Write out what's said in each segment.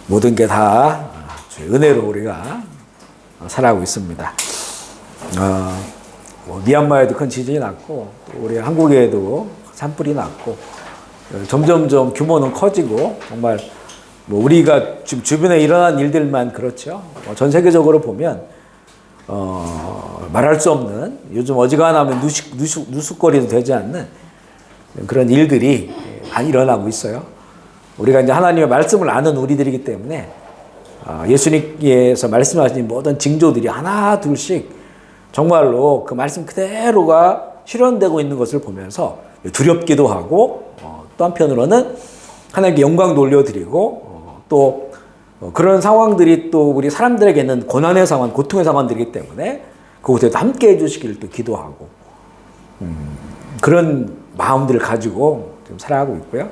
모든 게 다 은혜로 우리가 살아가고 있습니다. 미얀마에도 큰 지진이 났고, 또 우리 한국에도 산불이 났고, 점점점 규모는 커지고, 정말 우리가 지금 주변에 일어난 일들만 그렇죠. 전 세계적으로 보면 말할 수 없는, 요즘 어지간하면 누숫거리도 되지 않는 그런 일들이 많이 일어나고 있어요. 우리가 이제 하나님의 말씀을 아는 우리들이기 때문에 예수님께서 말씀하신 모든 징조들이 하나 둘씩 정말로 그 말씀 그대로가 실현되고 있는 것을 보면서 두렵기도 하고, 또 한편으로는 하나님께 영광 돌려드리고, 또 그런 상황들이 또 우리 사람들에게는 고난의 상황, 고통의 상황들이기 때문에 그곳에도 함께 해주시기를 또 기도하고, 그런 마음들을 가지고 지금 살아가고 있고요.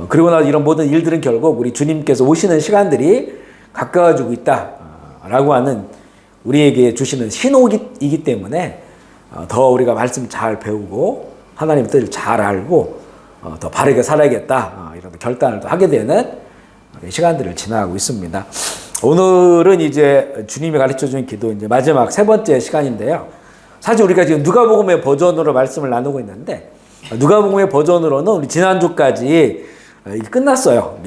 그리고 나서 이런 모든 일들은 결국 우리 주님께서 오시는 시간들이 가까워지고 있다라고 하는 우리에게 주시는 신호이기 때문에 더 우리가 말씀 잘 배우고 하나님의 뜻을 잘 알고 더 바르게 살아야겠다, 이런 결단을 또 하게 되는 시간들을 지나가고 있습니다. 오늘은 이제 주님이 가르쳐준 기도 이제 마지막 세 번째 시간인데요. 사실 우리가 지금 누가복음의 버전으로 말씀을 나누고 있는데, 누가복음의 버전으로는 우리 지난주까지 끝났어요.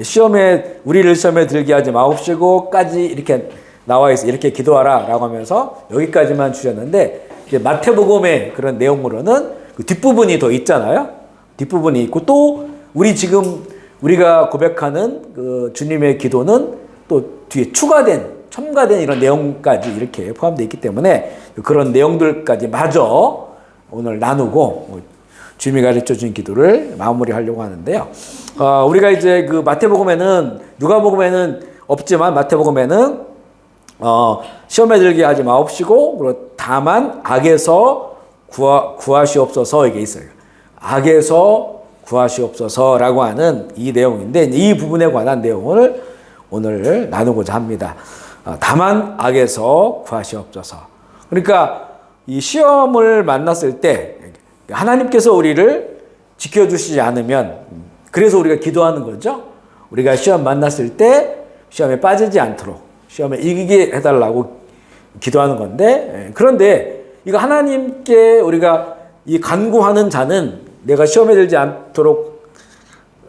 우리를 시험에 들게 하지 마옵시고까지 이렇게 나와 있어. 이렇게 기도하라 라고 하면서 여기까지만 주셨는데, 이제 마태복음의 그런 내용으로는 그 뒷부분이 더 있잖아요. 뒷부분이 있고, 또 우리가 고백하는 그 주님의 기도는 또 뒤에 첨가된 이런 내용까지 이렇게 포함되어 있기 때문에 그런 내용들까지 마저 오늘 나누고 주님이 가르쳐 준 기도를 마무리하려고 하는데요. 우리가 이제 그 누가복음에는 없지만 마태복음에는 시험에 들게 하지 마옵시고 다만 악에서 구하시옵소서 이게 있어요. 악에서 구하시옵소서라고 하는 이 내용인데, 이 부분에 관한 내용을 오늘 나누고자 합니다. 다만 악에서 구하시옵소서. 그러니까 이 시험을 만났을 때 하나님께서 우리를 지켜주시지 않으면, 그래서 우리가 기도하는 거죠. 우리가 시험 만났을 때 시험에 빠지지 않도록, 시험에 이기게 해달라고 기도하는 건데, 그런데 이거 하나님께 우리가 이 간구하는 자는, 내가 시험에 들지 않도록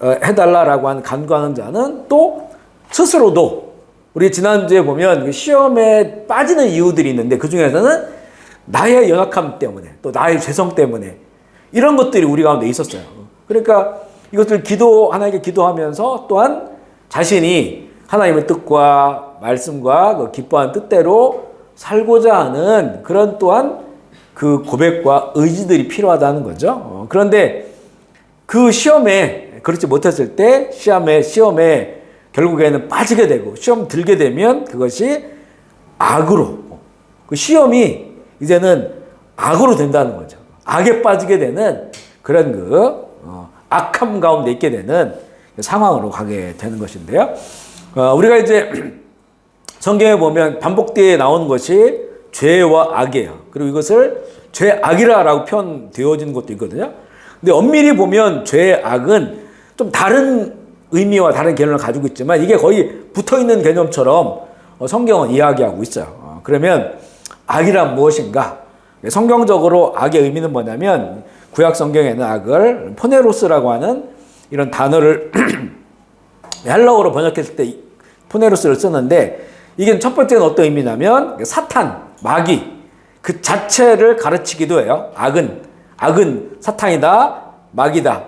해달라라고 하는 간구하는 자는 또 스스로도, 우리 지난주에 보면 시험에 빠지는 이유들이 있는데 그 중에서는 나의 연약함 때문에, 또 나의 죄성 때문에 이런 것들이 우리 가운데 있었어요. 그러니까 이것들 하나님께 기도하면서 또한 자신이 하나님의 뜻과 말씀과 그 기뻐하는 뜻대로 살고자 하는 그런 또한 그 고백과 의지들이 필요하다는 거죠. 그런데 그 시험에 그렇지 못했을 때 시험에 결국에는 빠지게 되고, 시험 들게 되면 그것이 악으로, 그 시험이 이제는 악으로 된다는 거죠. 악에 빠지게 되는 그런 악함 가운데 있게 되는 상황으로 가게 되는 것인데요. 우리가 이제 성경에 보면 반복되어 나오는 것이 죄와 악이에요. 그리고 이것을 죄악이라고 표현되어지는 것도 있거든요. 근데 엄밀히 보면 죄악은 좀 다른 의미와 다른 개념을 가지고 있지만 이게 거의 붙어있는 개념처럼 성경은 이야기하고 있어요. 그러면 악이란 무엇인가? 성경적으로 악의 의미는 뭐냐면, 구약 성경에는 악을 포네로스라고 하는 이런 단어를 헬라어로 번역했을 때 포네로스를 쓰는데, 이게 첫 번째는 어떤 의미냐면 사탄, 마귀 그 자체를 가르치기도 해요. 악은 사탄이다, 마귀다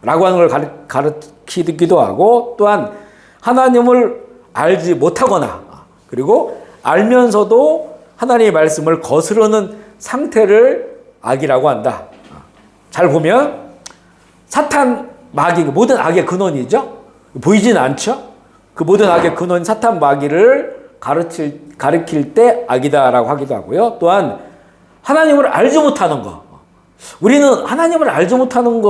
라고 하는 걸 가르치기도 하고, 또한 하나님을 알지 못하거나, 그리고 알면서도 하나님의 말씀을 거스르는 상태를 악이라고 한다. 잘 보면 사탄, 마귀, 모든 악의 근원이죠. 보이지는 않죠. 그 모든 악의 근원 사탄, 마귀를 가르칠 때 악이다라고 하기도 하고요. 또한 하나님을 알지 못하는 것. 우리는 하나님을 알지 못하는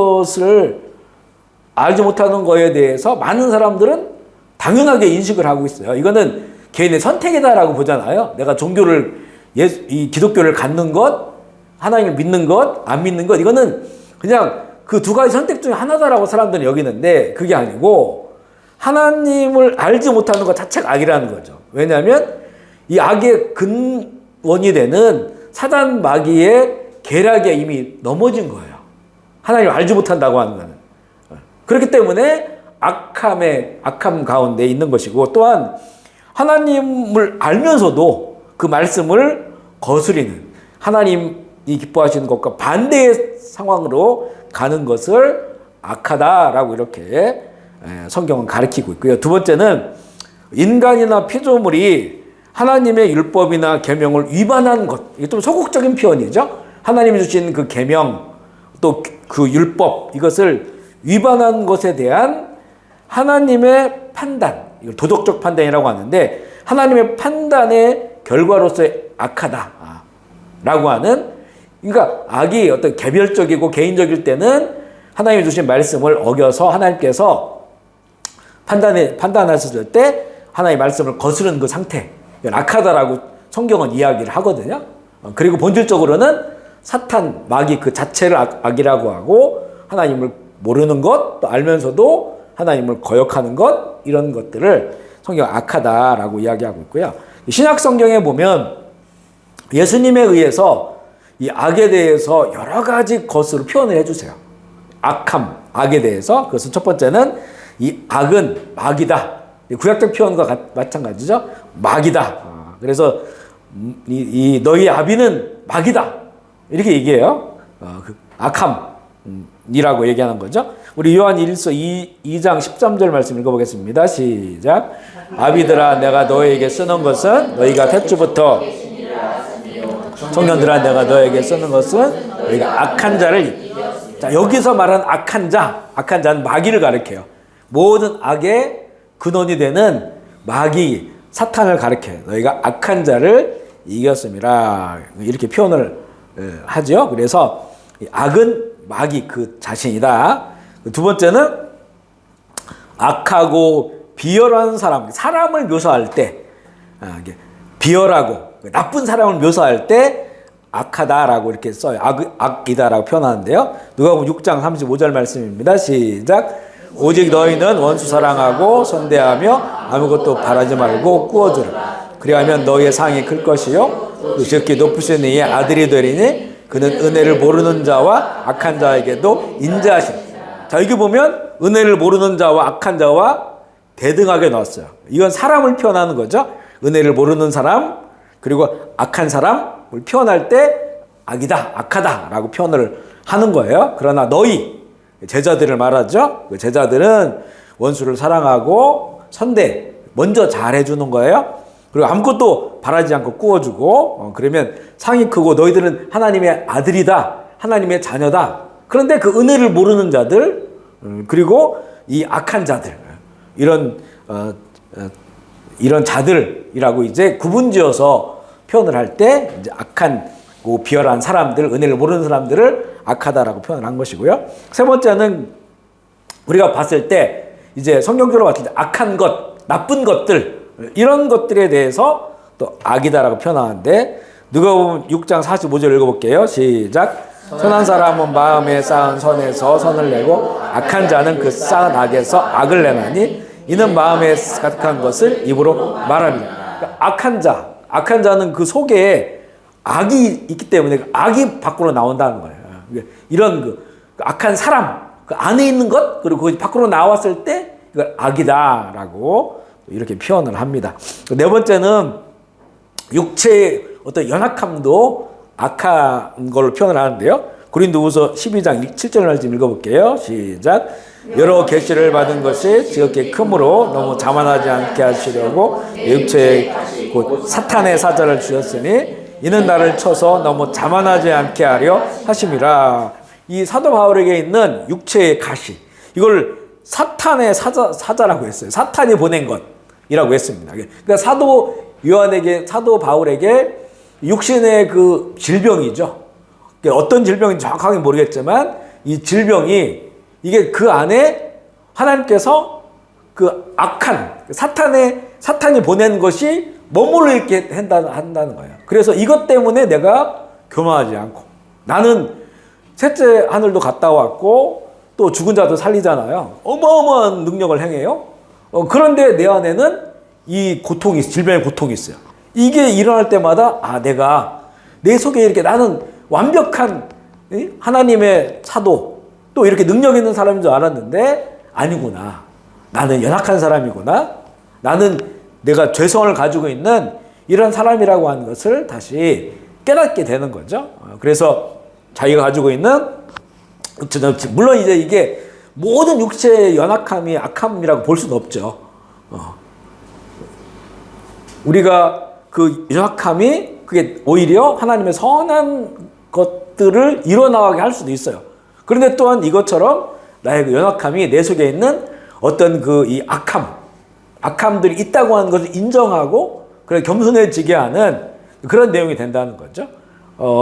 거에 대해서 많은 사람들은 당연하게 인식을 하고 있어요. 이거는 개인의 선택이다라고 보잖아요. 내가 이 기독교를 갖는 것, 하나님을 믿는 것, 안 믿는 것, 이거는 그냥 그 두 가지 선택 중에 하나다라고 사람들은 여기는데 그게 아니고, 하나님을 알지 못하는 것 자체가 악이라는 거죠. 왜냐하면 이 악의 근원이 되는 사단 마귀의 계략에 이미 넘어진 거예요. 하나님을 알지 못한다고 하는 거는. 그렇기 때문에 악함 가운데 있는 것이고, 또한 하나님을 알면서도 그 말씀을 거스리는, 하나님이 기뻐하시는 것과 반대의 상황으로 가는 것을 악하다라고 이렇게 성경은 가르치고 있고요. 두 번째는 인간이나 피조물이 하나님의 율법이나 계명을 위반한 것. 이게 좀 소극적인 표현이죠. 하나님이 주신 그 계명, 또 그 율법, 이것을 위반한 것에 대한 하나님의 판단, 이걸 도덕적 판단이라고 하는데, 하나님의 판단의 결과로서 악하다라고 하는, 그러니까 악이 어떤 개별적이고 개인적일 때는 하나님이 주신 말씀을 어겨서 하나님께서 판단하셨을 때 하나님의 말씀을 거스르는 그 상태, 이건 악하다라고 성경은 이야기를 하거든요. 그리고 본질적으로는 사탄, 마귀 그 자체를 악이라고 하고, 하나님을 모르는 것, 또 알면서도 하나님을 거역하는 것, 이런 것들을 성경 악하다라고 이야기하고 있고요. 신약 성경에 보면 예수님에 의해서 이 악에 대해서 여러 가지 것으로 표현을 해주세요. 악에 대해서. 그래서 첫 번째는 이 악은 마귀다. 구약적 표현과 마찬가지죠. 마귀다. 그래서 이 너희 아비는 마귀다. 이렇게 얘기해요. 그 악함이라고 얘기하는 거죠. 우리 요한 1서 2장 13절 말씀 읽어보겠습니다. 시작. 아비들아, 내가 너에게 쓰는 것은 너희가 태초부터, 청년들아, 내가 너에게 쓰는 것은 너희가 악한 자를. 자, 여기서 말하는 악한 자는 마귀를 가리켜요. 모든 악의 근원이 되는 마귀, 사탄을 가리켜요. 너희가 악한 자를 이겼음이라. 이렇게 표현을 하죠. 그래서 악은 마귀 그 자신이다. 두 번째는 악하고 비열한 사람을 묘사할 때, 비열하고 나쁜 사람을 묘사할 때 악하다라고 이렇게 써요. 악이다라고 표현하는데요. 누가복음 6장 35절 말씀입니다. 시작. 오직 너희는 원수 사랑하고 선대하며 아무것도 바라지 말고 꾸어주라. 그리하면 너희의 상이 클 것이요 지극히 높으신 이의 아들이 되리니 그는 은혜를 모르는 자와 악한 자에게도 인자하신. 자, 여기 보면 은혜를 모르는 자와 악한 자와 대등하게 나왔어요. 이건 사람을 표현하는 거죠. 은혜를 모르는 사람, 그리고 악한 사람을 표현할 때 악이다, 악하다라고 표현을 하는 거예요. 그러나 너희 제자들을 말하죠. 그 제자들은 원수를 사랑하고 선대, 먼저 잘해주는 거예요. 그리고 아무것도 바라지 않고 꾸어주고, 그러면 상이 크고 너희들은 하나님의 아들이다, 하나님의 자녀다. 그런데 그 은혜를 모르는 자들, 그리고 이 악한 자들, 이런 자들이라고 이제 구분지어서 표현을 할 때 이제 악한 비열한 사람들, 은혜를 모르는 사람들을 악하다라고 표현을 한 것이고요. 세 번째는 우리가 봤을 때 이제 성경적으로 봤을 때 악한 것, 나쁜 것들, 이런 것들에 대해서 또 악이다라고 표현하는데, 누가복음 6장 45절 읽어볼게요. 시작. 선한 사람은 마음에 쌓은 선에서 선을 내고 악한 자는 그 쌓은 악에서 악을 내나니 이는 마음에 가득한 것을 입으로 말합니다. 그러니까 악한 자는 그 속에 악이 있기 때문에 악이 밖으로 나온다는 거예요. 이런 그 악한 사람, 그 안에 있는 것, 그리고 그 밖으로 나왔을 때 이걸 악이다라고 이렇게 표현을 합니다. 네 번째는 육체의 어떤 연약함도 악한 걸로 표현을 하는데요. 고린도후서 12장 7절 말씀 읽어볼게요. 시작. 여러 계시를 받은 것이 지극히 크므로 너무 자만하지 않게 하시려고 육체에 곧 사탄의 사자를 주셨으니 이는 나를 쳐서 너무 자만하지 않게 하려 하심이라. 이 사도 바울에게 있는 육체의 가시, 이걸 사탄의 사자라고 했어요. 사탄이 보낸 것이라고 했습니다. 그러니까 사도 바울에게 육신의 그 질병이죠. 어떤 질병인지 정확하게 모르겠지만 이 질병이 이게 그 안에 하나님께서 그 악한 사탄이 보낸 것이 머물러 있게 한다는 거예요. 그래서 이것 때문에 내가 교만하지 않고, 나는 셋째 하늘도 갔다 왔고 또 죽은 자도 살리잖아요. 어마어마한 능력을 행해요. 그런데 내 안에는 이 고통이 있어요. 질병의 고통이 있어요. 이게 일어날 때마다 내가 내 속에 이렇게 나는 완벽한 하나님의 사도 또 이렇게 능력 있는 사람인 줄 알았는데 아니구나. 나는 연약한 사람이구나. 나는 내가 죄성을 가지고 있는 이런 사람이라고 하는 것을 다시 깨닫게 되는 거죠. 그래서 자기가 가지고 있는 물론 이제 이게 모든 육체의 연약함이 악함이라고 볼 수는 없죠. 우리가 그 연약함이 그게 오히려 하나님의 선한 것들을 이뤄나가게 할 수도 있어요. 그런데 또한 이것처럼 나의 그 연약함이 내 속에 있는 어떤 그 이 악함들이 있다고 하는 것을 인정하고 그래 겸손해지게 하는 그런 내용이 된다는 거죠.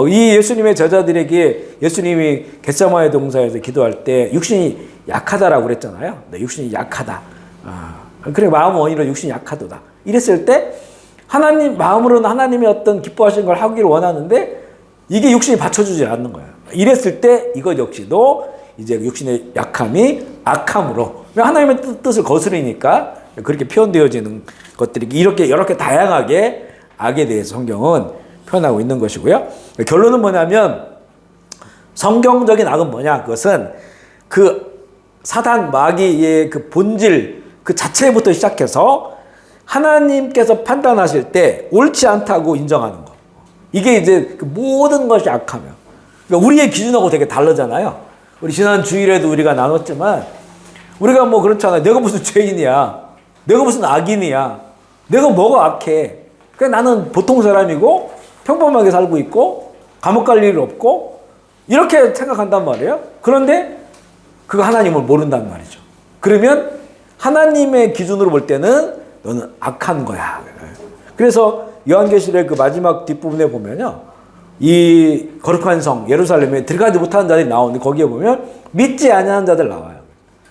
이 예수님의 제자들에게 예수님이 겟세마네 동산에서 기도할 때 육신이 약하다라고 그랬잖아요. 네, 육신이 약하다. 그래 마음 원이로 육신이 약하도다. 이랬을 때 하나님 마음으로는 하나님의 어떤 기뻐하시는 걸 하기를 원하는데 이게 육신이 받쳐주지 않는 거예요. 이랬을 때 이것 역시도 이제 육신의 약함이 악함으로 하나님의 뜻을 거스르니까 그렇게 표현되어지는 것들이 이렇게 다양하게 악에 대해서 성경은 표현하고 있는 것이고요. 결론은 뭐냐면 성경적인 악은 뭐냐? 그것은 그 사단 마귀의 그 본질 그 자체부터 시작해서 하나님께서 판단하실 때 옳지 않다고 인정하는 거. 이게 이제 그 모든 것이 악하며 그러니까 우리의 기준하고 되게 다르잖아요. 우리 지난 주일에도 우리가 나눴지만 우리가 뭐 그렇잖아요. 내가 무슨 죄인이야. 내가 무슨 악인이야. 내가 뭐가 악해. 그냥 나는 보통 사람이고 평범하게 살고 있고 감옥 갈 일 없고 이렇게 생각한단 말이에요. 그런데 그거 하나님을 모른단 말이죠. 그러면 하나님의 기준으로 볼 때는 너는 악한 거야. 그래서 요한계시록 그 마지막 뒷부분에 보면요. 이 거룩한 성 예루살렘에 들어가지 못하는 자들이 나오는데 거기에 보면 믿지 아니하는 자들 나와요.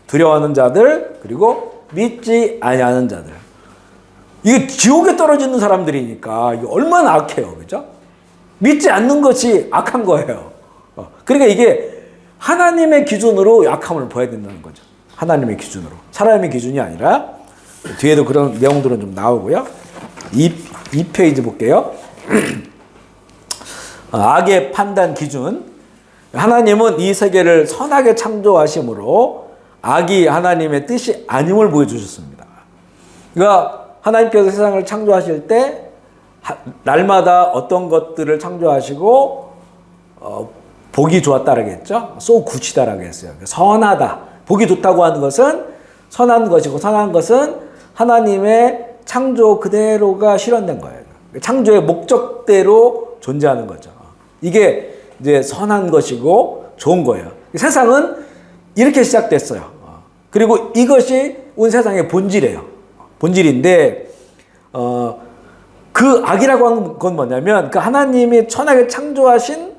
두려워하는 자들 그리고 믿지 아니하는 자들. 이게 지옥에 떨어지는 사람들이니까 이게 얼마나 악해요. 그죠? 믿지 않는 것이 악한 거예요. 그러니까 이게 하나님의 기준으로 악함을 봐야 된다는 거죠. 하나님의 기준으로. 사람의 기준이 아니라 뒤에도 그런 내용들은 좀 나오고요. 2페이지 볼게요. 악의 판단 기준. 하나님은 이 세계를 선하게 창조하심으로 악이 하나님의 뜻이 아님을 보여주셨습니다. 그러니까 하나님께서 세상을 창조하실 때 날마다 어떤 것들을 창조하시고 보기 좋았다라고 했죠. so good이다라고 했어요. 선하다. 보기 좋다고 하는 것은 선한 것이고 선한 것은 하나님의 창조 그대로가 실현된 거예요. 창조의 목적대로 존재하는 거죠. 이게 이제 선한 것이고 좋은 거예요. 세상은 이렇게 시작됐어요. 그리고 이것이 온 세상의 본질이에요. 본질인데 그 악이라고 하는 건 뭐냐면 그 하나님이 천하게 창조하신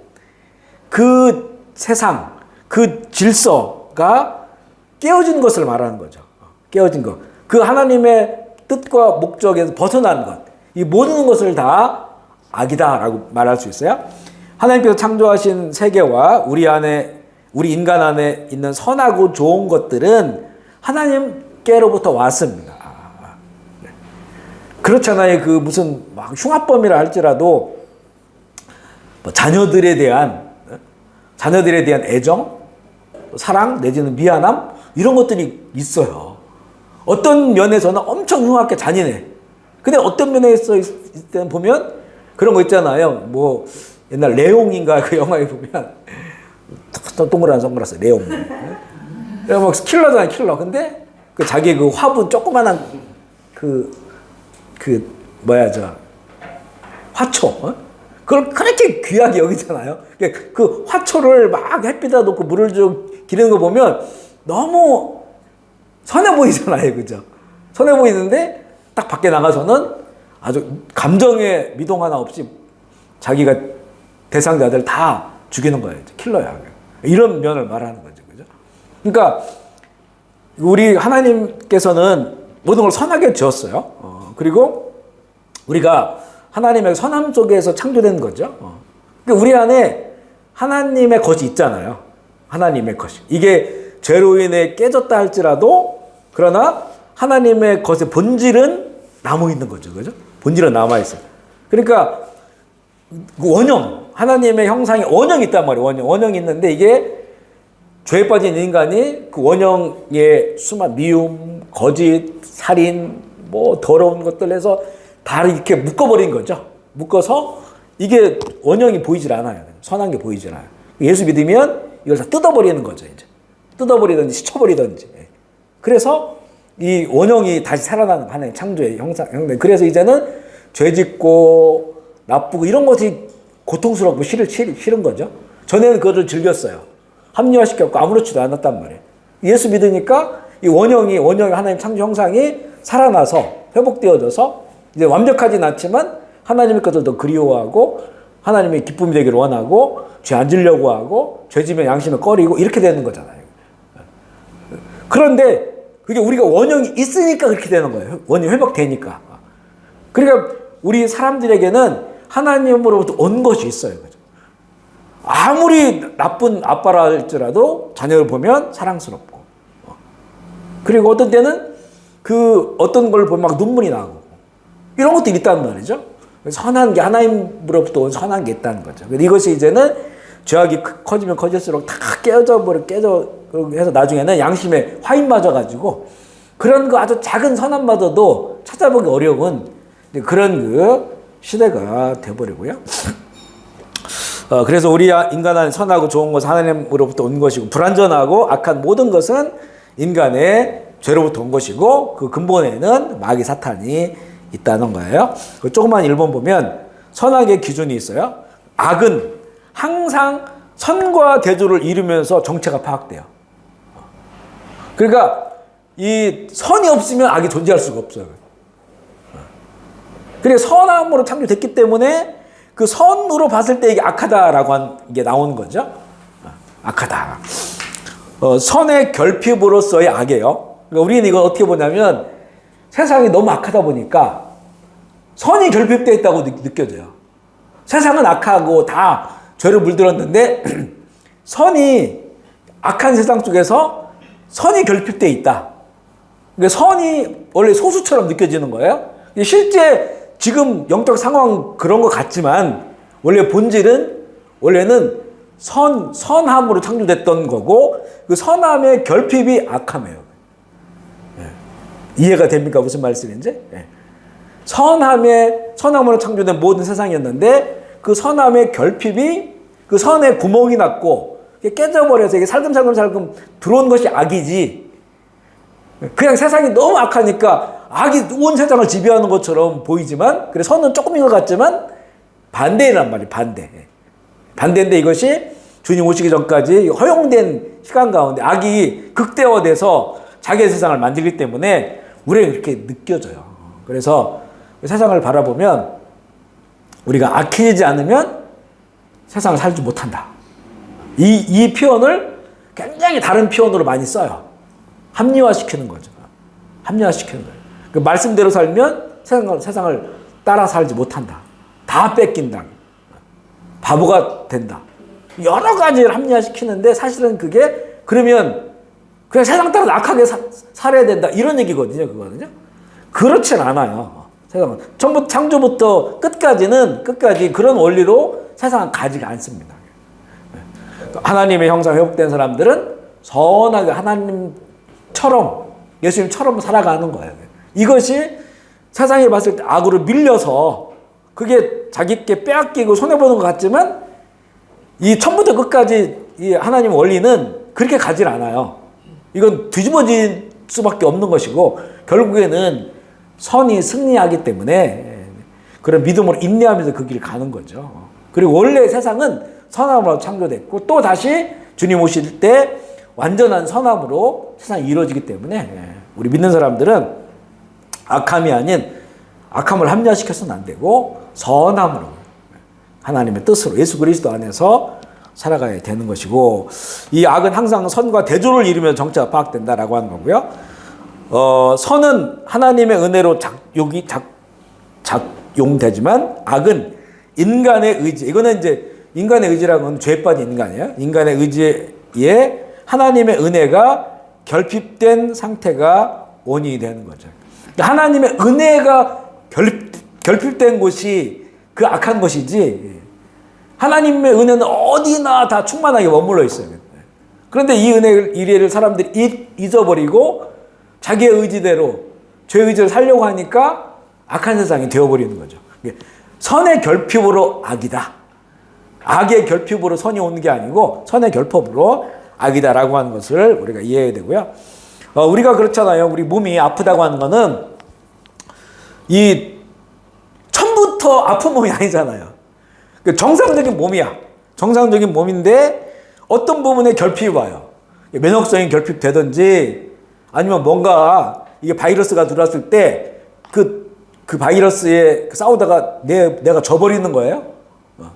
그 세상, 그 질서가 깨어진 것을 말하는 거죠. 깨어진 것. 그 하나님의 뜻과 목적에서 벗어난 것. 이 모든 것을 다 악이다라고 말할 수 있어요. 하나님께서 창조하신 세계와 우리 인간 안에 있는 선하고 좋은 것들은 하나님께로부터 왔습니다. 그렇잖아요. 그 무슨 막 흉악범이라 할지라도 뭐 자녀들에 대한 애정, 사랑 내지는 미안함 이런 것들이 있어요. 어떤 면에서는 엄청 흉악하게 잔인해. 근데 어떤 면에서 있을 때는 보면 그런 거 있잖아요. 뭐 옛날 레옹인가 그 영화에 보면 동그란 선글라스 레옹. 그래서 막 킬러잖아요, 킬러. 근데 그 자기 그 화분 조그만한 화초. 그걸 그렇게 귀하게 여기잖아요. 그 화초를 막 햇빛에다 놓고 물을 좀 기르는 거 보면 너무 선해 보이잖아요. 그죠? 선해 보이는데 딱 밖에 나가서는 아주 감정의 미동 하나 없이 자기가 대상자들 다 죽이는 거예요. 킬러야. 이런 면을 말하는 거죠. 그죠? 그러니까 우리 하나님께서는 모든 걸 선하게 지었어요. 그리고 우리가 하나님의 선함 속에서 창조된 거죠. 그러니까 우리 안에 하나님의 것이 있잖아요. 하나님의 것이. 이게 죄로 인해 깨졌다 할지라도 그러나 하나님의 것의 본질은 남아 있는 거죠. 그죠? 본질은 남아 있어요. 그러니까 원형, 하나님의 형상이 원형이 있단 말이에요. 원형이 있는데 이게 죄에 빠진 인간이 그 원형의 수많은 미움, 거짓, 살인, 뭐 더러운 것들 해서 다 이렇게 묶어버린 거죠. 묶어서 이게 원형이 보이질 않아요. 선한 게 보이질 않아요. 예수 믿으면 이걸 다 뜯어버리는 거죠. 이제 뜯어버리든지 시쳐버리든지. 그래서 이 원형이 다시 살아나는 하나의 창조의 형상. 그래서 이제는 죄짓고 나쁘고 이런 것이 고통스럽고 싫은 거죠. 전에는 그것을 즐겼어요. 합리화시켰고 아무렇지도 않았단 말이에요. 예수 믿으니까 이 원형이 하나님 창조 형상이 살아나서 회복되어져서 이제 완벽하진 않지만 하나님의 것을 더 그리워하고 하나님의 기쁨이 되기를 원하고 죄 안 지려고 하고 죄 지면 양심에 꺼리고 이렇게 되는 거잖아요. 그런데 그게 우리가 원형이 있으니까 그렇게 되는 거예요. 원형이 회복되니까. 그러니까 우리 사람들에게는 하나님으로부터 온 것이 있어요. 아무리 나쁜 아빠라 할지라도 자녀를 보면 사랑스럽고, 그리고 어떤 때는 그 어떤 걸 보면 막 눈물이 나고 이런 것도 있단 말이죠. 선한 게 하나님으로부터 온 선한 게 있다는 거죠. 이것이 이제는 죄악이 커지면 커질수록 다 깨져 해서 나중에는 양심에 화인 맞아가지고 그런 거 아주 작은 선함마저도 찾아보기 어려운 그런 그 시대가 돼버리고요. 그래서 우리 인간 안에 선하고 좋은 것은 하나님으로부터 온 것이고 불완전하고 악한 모든 것은 인간의 죄로부터 온 것이고 그 근본에는 마귀 사탄이 있다는 거예요. 조그만 1번 보면 선악의 기준이 있어요. 악은 항상 선과 대조를 이루면서 정체가 파악돼요. 그러니까 이 선이 없으면 악이 존재할 수가 없어요. 그래 선함으로 창조됐기 때문에 그 선으로 봤을 때 이게 악하다라고 한 게 나오는 거죠. 악하다. 선의 결핍으로서의 악이에요. 그러니까 우리는 이걸 어떻게 보냐면 세상이 너무 악하다 보니까 선이 결핍되어 있다고 느껴져요. 세상은 악하고 다 죄를 물들었는데 선이 악한 세상 속에서 선이 결핍되어 있다. 그러니까 선이 원래 소수처럼 느껴지는 거예요. 실제 지금 영적 상황 그런 것 같지만 원래 본질은 원래는 선함으로 창조됐던 거고 그 선함의 결핍이 악함이에요. 이해가 됩니까? 무슨 말씀인지? 선함으로 창조된 모든 세상이었는데 그 선함의 결핍이 그 선에 구멍이 났고 깨져버려서 이게 살금살금 들어온 것이 악이지. 그냥 세상이 너무 악하니까 악이 온 세상을 지배하는 것처럼 보이지만 그래 선은 조금인 것 같지만 반대란 말이에요. 반대인데 이것이 주님 오시기 전까지 허용된 시간 가운데 악이 극대화돼서 자기의 세상을 만들기 때문에 우리에게 그렇게 느껴져요. 그래서 세상을 바라보면 우리가 악해지지 않으면 세상을 살지 못한다. 이 표현을 굉장히 다른 표현으로 많이 써요. 합리화시키는 거죠. 합리화시키는 거예요. 그 말씀대로 살면 세상을 따라 살지 못한다. 다 뺏긴다. 바보가 된다. 여러 가지를 합리화시키는데 사실은 그게 그러면 그냥 세상 따라 악하게 살아야 된다. 이런 얘기거든요. 그거는요. 그렇진 않아요. 세상은. 전부 창조부터 끝까지 그런 원리로 세상은 가지가 않습니다. 하나님의 형상 회복된 사람들은 선하게 하나님처럼 예수님처럼 살아가는 거예요. 이것이 세상에 봤을 때 악으로 밀려서 그게 자기께 빼앗기고 손해보는 것 같지만 이 처음부터 끝까지 이 하나님 원리는 그렇게 가질 않아요. 이건 뒤집어질 수밖에 없는 것이고 결국에는 선이 승리하기 때문에 그런 믿음으로 인내하면서 그 길을 가는 거죠. 그리고 원래 세상은 선함으로 창조됐고 또 다시 주님 오실 때 완전한 선함으로 세상이 이루어지기 때문에 우리 믿는 사람들은 악함이 아닌 악함을 합리화시켜서는 안 되고 선함으로 하나님의 뜻으로 예수 그리스도 안에서 살아가야 되는 것이고 이 악은 항상 선과 대조를 이루면 정체가 파악된다라고 하는 거고요. 선은 하나님의 은혜로 작용되지만 악은 인간의 의지. 이거는 이제 인간의 의지라는 건 죄에 빠진 인간이에요. 인간의 의지에 하나님의 은혜가 결핍된 상태가 원인이 되는 거죠. 하나님의 은혜가 결핍된 곳이 그 악한 것이지, 하나님의 은혜는 어디나 다 충만하게 머물러 있어요. 그런데 이 이래를 사람들이 잊어버리고 자기의 의지대로 죄의 의지를 살려고 하니까 악한 세상이 되어버리는 거죠. 선의 결핍으로 악이다. 악의 결핍으로 선이 오는 게 아니고 선의 결핍으로 악이다라고 하는 것을 우리가 이해해야 되고요. 우리가 그렇잖아요. 우리 몸이 아프다고 하는 거는 이 처음부터 아픈 몸이 아니잖아요. 정상적인 몸이야. 정상적인 몸인데 어떤 부분에 결핍이 와요. 면역성이 결핍되든지 아니면 뭔가 이게 바이러스가 들어왔을 때 그 바이러스에 싸우다가 내가 져버리는 거예요.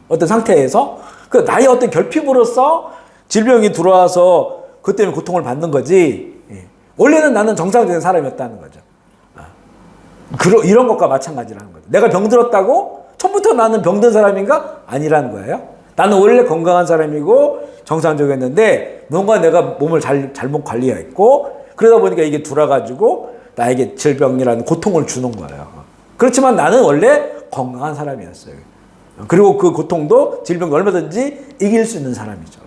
어떤 상태에서. 그 나의 어떤 결핍으로서 질병이 들어와서 그것 때문에 고통을 받는 거지. 원래는 나는 정상적인 사람이었다는 거죠. 이런 것과 마찬가지라는 거죠. 내가 병들었다고 처음부터 나는 병든 사람인가? 아니라는 거예요. 나는 원래 건강한 사람이고 정상적이었는데 뭔가 내가 몸을 잘못 관리했고 그러다 보니까 이게 돌아가지고 나에게 질병이라는 고통을 주는 거예요. 그렇지만 나는 원래 건강한 사람이었어요. 그리고 그 고통도 질병도 얼마든지 이길 수 있는 사람이죠.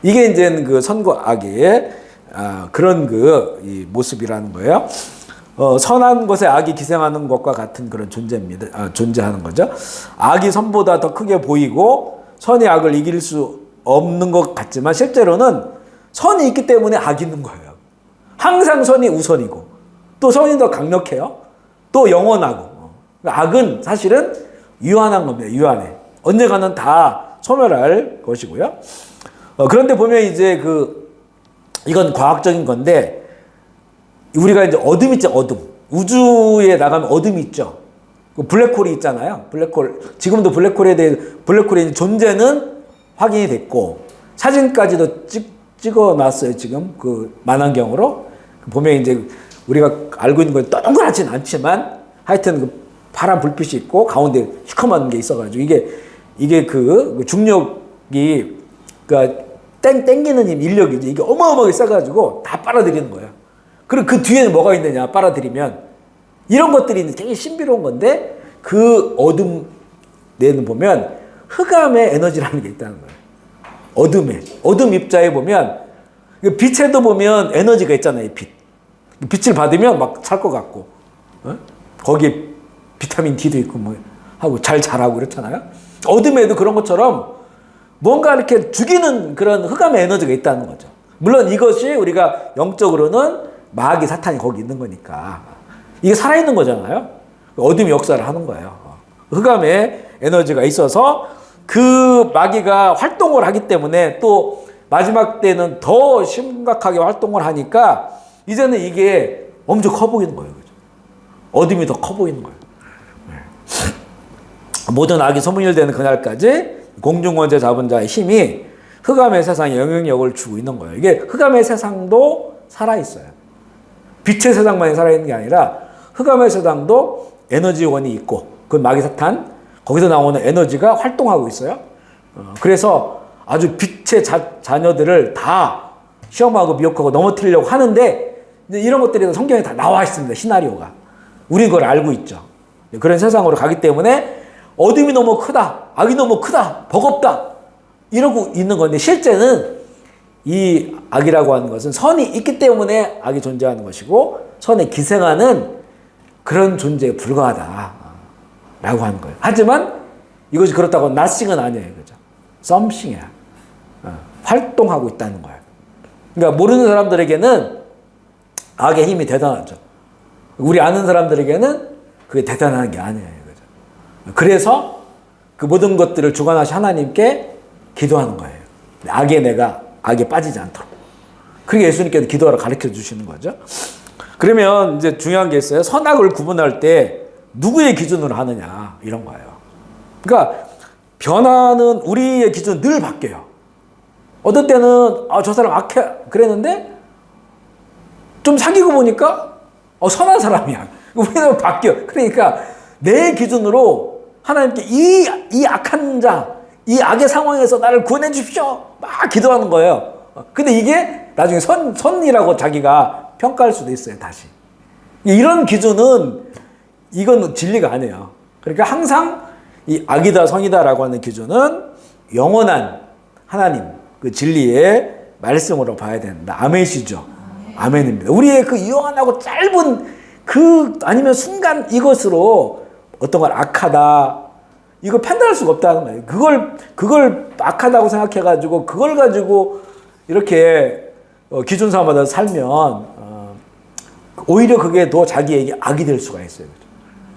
이게 이제 그 선과 악의 그런 이 모습이라는 거예요. 선한 것에 악이 기생하는 것과 같은 그런 존재입니다. 존재하는 거죠. 악이 선보다 더 크게 보이고 선이 악을 이길 수 없는 것 같지만 실제로는 선이 있기 때문에 악이 있는 거예요. 항상 선이 우선이고 또 선이 더 강력해요. 또 영원하고. 악은 사실은 유한한 겁니다. 유한해. 언젠가는 다 소멸할 것이고요. 그런데 보면 이제 이건 과학적인 건데 우리가 이제 어둠 있죠, 어둠. 우주에 나가면 어둠이 있죠. 블랙홀이 있잖아요. 블랙홀. 지금도 블랙홀의 존재는 확인이 됐고, 사진까지도 찍어 놨어요, 지금. 만안경으로. 보면 이제 우리가 알고 있는 건 동그랗진 않지만, 하여튼 파란 불빛이 있고, 가운데 시커먼 게 있어가지고, 이게 중력이, 땡기는 인력이지. 이게 어마어마하게 세가지고 다 빨아들이는 거예요. 그리고 그 뒤에는 뭐가 있느냐, 빨아들이면. 이런 것들이 굉장히 신비로운 건데, 그 어둠 내는 보면 흑암의 에너지라는 게 있다는 거예요. 어둠 입자에 보면, 빛에도 보면 에너지가 있잖아요, 빛. 빛을 받으면 막 살 것 같고, 거기에 비타민 D도 있고, 하고 잘 자라고 그렇잖아요. 어둠에도 그런 것처럼 뭔가 이렇게 죽이는 그런 흑암의 에너지가 있다는 거죠. 물론 이것이 우리가 영적으로는 마귀 사탄이 거기 있는 거니까 이게 살아있는 거잖아요. 어둠이 역사를 하는 거예요. 흑암의 에너지가 있어서 그 마귀가 활동을 하기 때문에 또 마지막 때는 더 심각하게 활동을 하니까 이제는 이게 엄청 커 보이는 거예요. 그죠? 어둠이 더 커 보이는 거예요. 모든 악이 소멸되는 그날까지 공중권세 잡은 자의 힘이 흑암의 세상에 영향력을 주고 있는 거예요. 이게 흑암의 세상도 살아있어요. 빛의 세상만이 살아있는 게 아니라 흑암의 세상도 에너지원이 있고 그 마귀 사탄 거기서 나오는 에너지가 활동하고 있어요. 그래서 아주 빛의 자녀들을 다 시험하고 미혹하고 넘어뜨리려고 하는데 이런 것들이 성경에 다 나와 있습니다. 시나리오가. 우리 그걸 알고 있죠. 그런 세상으로 가기 때문에 어둠이 너무 크다. 악이 너무 크다. 버겁다. 이러고 있는 건데 실제는 이 악이라고 하는 것은 선이 있기 때문에 악이 존재하는 것이고 선에 기생하는 그런 존재에 불과하다 라고 하는 거예요. 하지만 이것이 그렇다고 nothing은 아니에요. 그죠? something이야. 활동하고 있다는 거예요. 그러니까 모르는 사람들에게는 악의 힘이 대단하죠. 우리 아는 사람들에게는 그게 대단한 게 아니에요. 그죠? 그래서 그 모든 것들을 주관하신 하나님께 기도하는 거예요. 악에 빠지지 않도록. 그게 예수님께서 기도하라 가르쳐 주시는 거죠. 그러면 이제 중요한 게 있어요. 선악을 구분할 때 누구의 기준으로 하느냐 이런 거예요. 그러니까 변화는 우리의 기준은 늘 바뀌어요. 어떤 때는 저 사람 악해 그랬는데 좀 사귀고 보니까 선한 사람이야. 우리는 바뀌어. 그러니까 내 기준으로 하나님께 이 악한 자, 이 악의 상황에서 나를 구원해 주십시오. 막 기도하는 거예요. 근데 이게 나중에 선이라고 자기가 평가할 수도 있어요, 다시. 이런 기준은 이건 진리가 아니에요. 그러니까 항상 이 악이다 성이다라고 하는 기준은 영원한 하나님 그 진리의 말씀으로 봐야 된다. 아멘이시죠? 아멘입니다. 우리의 그 유한하고 짧은 그 아니면 순간 이것으로 어떤 걸 악하다 이걸 판단할 수가 없다는 거예요. 그걸 악하다고 생각해가지고 그걸 가지고 이렇게 기준 삼아서 살면 오히려 그게 더 자기에게 악이 될 수가 있어요.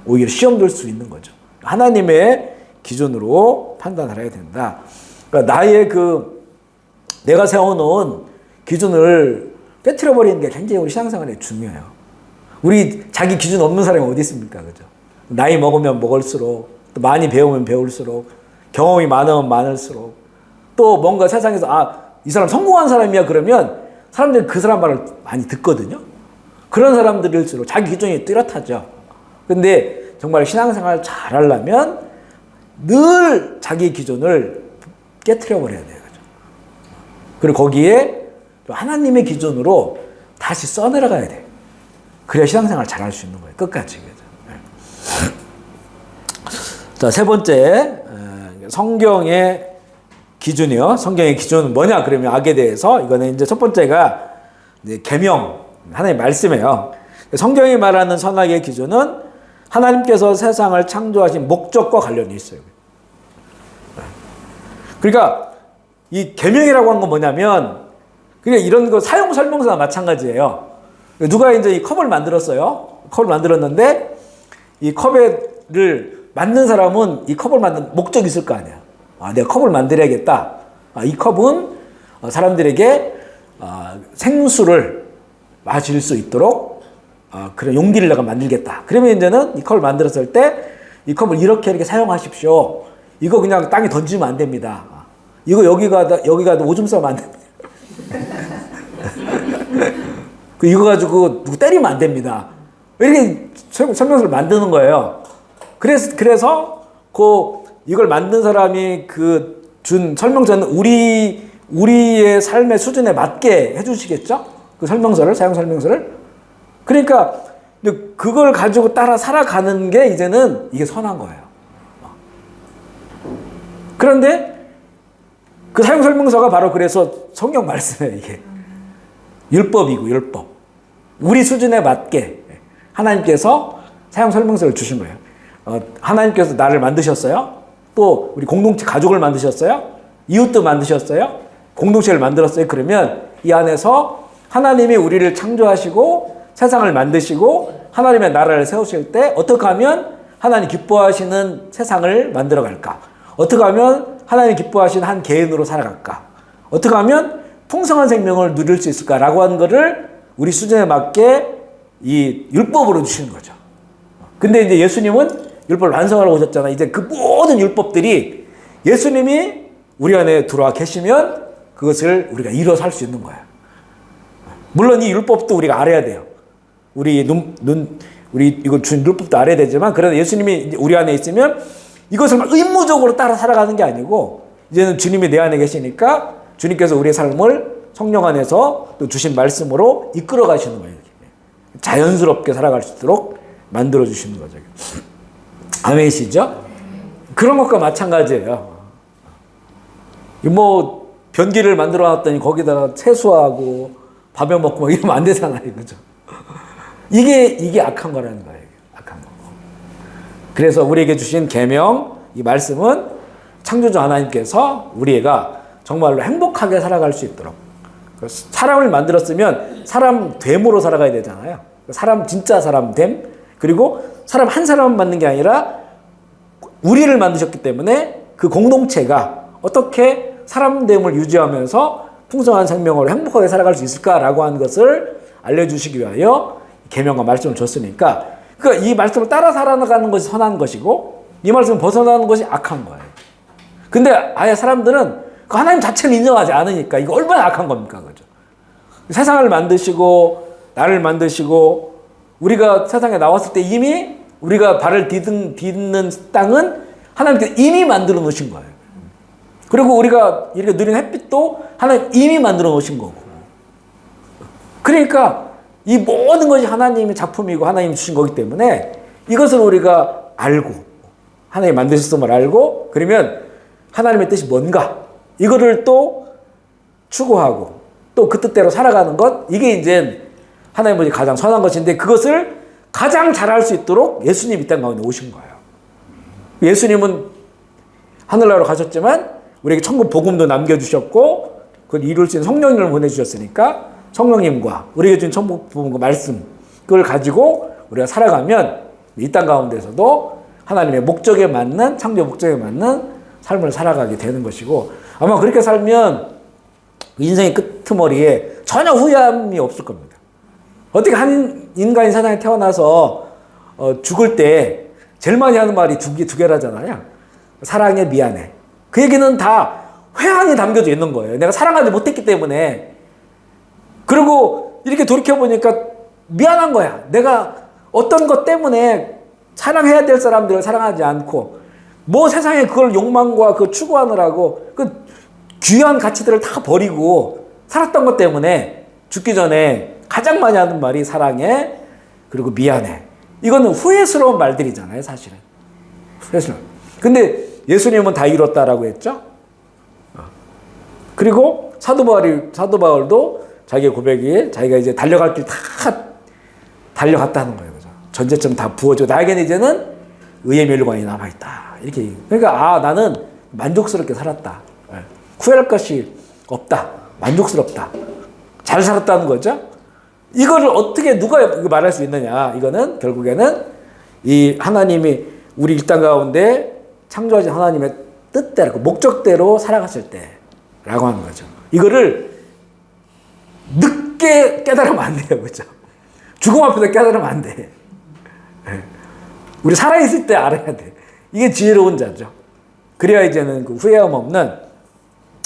오히려 시험 될 수 있는 거죠. 하나님의 기준으로 판단을 해야 된다. 그러니까 나의 내가 세워놓은 기준을 깨트려 버리는 게 굉장히 우리 신앙생활에 중요해요. 우리 자기 기준 없는 사람이 어디 있습니까, 그죠? 나이 먹으면 먹을수록 또 많이 배우면 배울수록 경험이 많으면 많을수록 또 뭔가 세상에서 이 사람 성공한 사람이야 그러면 사람들이 그 사람 말을 많이 듣거든요. 그런 사람들일수록 자기 기준이 뚜렷하죠. 근데 정말 신앙생활 잘 하려면 늘 자기 기준을 깨트려 버려야 돼요. 그죠? 그리고 거기에 하나님의 기준으로 다시 써내려가야 돼. 그래야 신앙생활 잘 할 수 있는 거예요. 끝까지. 그죠? 자, 세 번째, 성경의 기준이요. 성경의 기준은 뭐냐? 그러면 악에 대해서 이거는 이제 첫 번째가 계명, 하나님의 말씀이에요. 성경이 말하는 선악의 기준은 하나님께서 세상을 창조하신 목적과 관련이 있어요. 그러니까 이 계명이라고 한 건 뭐냐면 그냥 이런 거 사용 설명서나 마찬가지예요. 누가 이제 이 컵을 만들었어요. 컵을 만들었는데 이 컵을 만든 사람은 이 컵을 만든 목적이 있을 거 아니야. 내가 컵을 만들어야겠다. 이 컵은 사람들에게 생수를 마실 수 있도록 그런 용기를 내가 만들겠다. 그러면 이제는 이 컵을 만들었을 때 이 컵을 이렇게 사용하십시오. 이거 그냥 땅에 던지면 안 됩니다. 이거 여기가 오줌 싸면 안 됩니다. 이거 가지고 누구 때리면 안 됩니다. 이렇게 설명서를 만드는 거예요. 그래서 이걸 만든 사람이 준 설명서는 우리의 삶의 수준에 맞게 해주시겠죠? 그 설명서를, 사용 설명서를. 그러니까 그걸 가지고 따라 살아가는 게 이제는 이게 선한 거예요. 그런데 그 사용 설명서가 바로 그래서 성경 말씀이에요, 이게. 율법이고, 율법. 우리 수준에 맞게 하나님께서 사용 설명서를 주신 거예요. 하나님께서 나를 만드셨어요. 또 우리 공동체 가족을 만드셨어요. 이웃도 만드셨어요. 공동체를 만들었어요. 그러면 이 안에서 하나님이 우리를 창조하시고 세상을 만드시고 하나님의 나라를 세우실 때 어떻게 하면 하나님 기뻐하시는 세상을 만들어 갈까? 어떻게 하면 하나님 기뻐하시는 한 개인으로 살아갈까? 어떻게 하면 풍성한 생명을 누릴 수 있을까라고 하는 것을 우리 수준에 맞게 이 율법으로 주시는 거죠. 근데 이제 예수님은 율법을 완성하러 오셨잖아요. 이제 그 모든 율법들이 예수님이 우리 안에 들어와 계시면 그것을 우리가 이뤄 살 수 있는 거예요. 물론 이 율법도 우리가 알아야 돼요. 우리 이거 준 율법도 알아야 되지만 그래도 예수님이 우리 안에 있으면 이것을 막 의무적으로 따라 살아가는 게 아니고 이제는 주님이 내 안에 계시니까 주님께서 우리의 삶을 성령 안에서 또 주신 말씀으로 이끌어 가시는 거예요. 자연스럽게 살아갈 수 있도록 만들어 주시는 거죠. 아멘이시죠? 그런 것과 마찬가지예요. 변기를 만들어 놨더니 거기다가 세수하고 밥에 먹고 이러면 안 되잖아요. 그죠? 이게 악한 거라는 거예요. 악한 거. 그래서 우리에게 주신 계명, 이 말씀은 창조주 하나님께서 우리가 정말로 행복하게 살아갈 수 있도록 사람을 만들었으면 사람 됨으로 살아가야 되잖아요. 진짜 사람 됨. 그리고 사람 한 사람만 만든 게 아니라 우리를 만드셨기 때문에 그 공동체가 어떻게 사람됨을 유지하면서 풍성한 생명으로 행복하게 살아갈 수 있을까라고 하는 것을 알려주시기 위하여 계명과 말씀을 줬으니까 그러니까 이 말씀을 따라 살아가는 것이 선한 것이고 이 말씀을 벗어나는 것이 악한 거예요. 근데 아예 사람들은 그 하나님 자체를 인정하지 않으니까 이거 얼마나 악한 겁니까? 그죠? 세상을 만드시고 나를 만드시고 우리가 세상에 나왔을 때 이미 우리가 발을 딛는 땅은 하나님께서 이미 만들어 놓으신 거예요. 그리고 우리가 이렇게 누리는 햇빛도 하나님 이미 만들어 놓으신 거고. 그러니까 이 모든 것이 하나님의 작품이고 하나님이 주신 거기 때문에 이것을 우리가 알고 하나님이 만드셨음을 알고 그러면 하나님의 뜻이 뭔가 이거를 또 추구하고 또 그 뜻대로 살아가는 것 이게 이제 하나님의 가장 선한 것인데 그것을 가장 잘할 수 있도록 예수님이 이 땅 가운데 오신 거예요. 예수님은 하늘나라로 가셨지만 우리에게 천국 복음도 남겨주셨고 그걸 이룰 수 있는 성령님을 보내주셨으니까 성령님과 우리에게 준 천국 복음과 말씀 그걸 가지고 우리가 살아가면 이 땅 가운데서도 하나님의 목적에 맞는 창조 목적에 맞는 삶을 살아가게 되는 것이고 아마 그렇게 살면 인생의 끄트머리에 전혀 후회함이 없을 겁니다. 어떻게 한 인간이 세상에 태어나서 죽을 때 제일 많이 하는 말이 두 개라잖아요. 사랑해, 미안해. 그 얘기는 다 회한이 담겨져 있는 거예요. 내가 사랑하지 못했기 때문에. 그리고 이렇게 돌이켜보니까 미안한 거야. 내가 어떤 것 때문에 사랑해야 될 사람들을 사랑하지 않고 뭐 세상에 그걸 욕망과 그 추구하느라고 그 귀한 가치들을 다 버리고 살았던 것 때문에 죽기 전에 가장 많이 하는 말이 사랑해 그리고 미안해. 이거는 후회스러운 말들이잖아요, 사실은. 후회스러운. 근데 예수님은 다 이뤘다라고 했죠. 그리고 사도 바울도 자기의 고백이 자기가 이제 달려갈 길 다 달려갔다는 거예요. 그죠? 전제점 다 부어지고 나에게는 이제는 의의 멸관이 남아있다. 이렇게. 그러니까 나는 만족스럽게 살았다. 후회할 것이 없다. 만족스럽다. 잘 살았다는 거죠. 이거를 어떻게 누가 말할 수 있느냐. 이거는 결국에는 이 하나님이 우리 일당 가운데 창조하신 하나님의 뜻대로 목적대로 살아갔을 때라고 하는 거죠. 이거를 늦게 깨달으면 안 돼요. 그렇죠? 죽음 앞에서 깨달으면 안 돼. 우리 살아있을 때 알아야 돼. 이게 지혜로운 자죠. 그래야 이제는 그 후회함 없는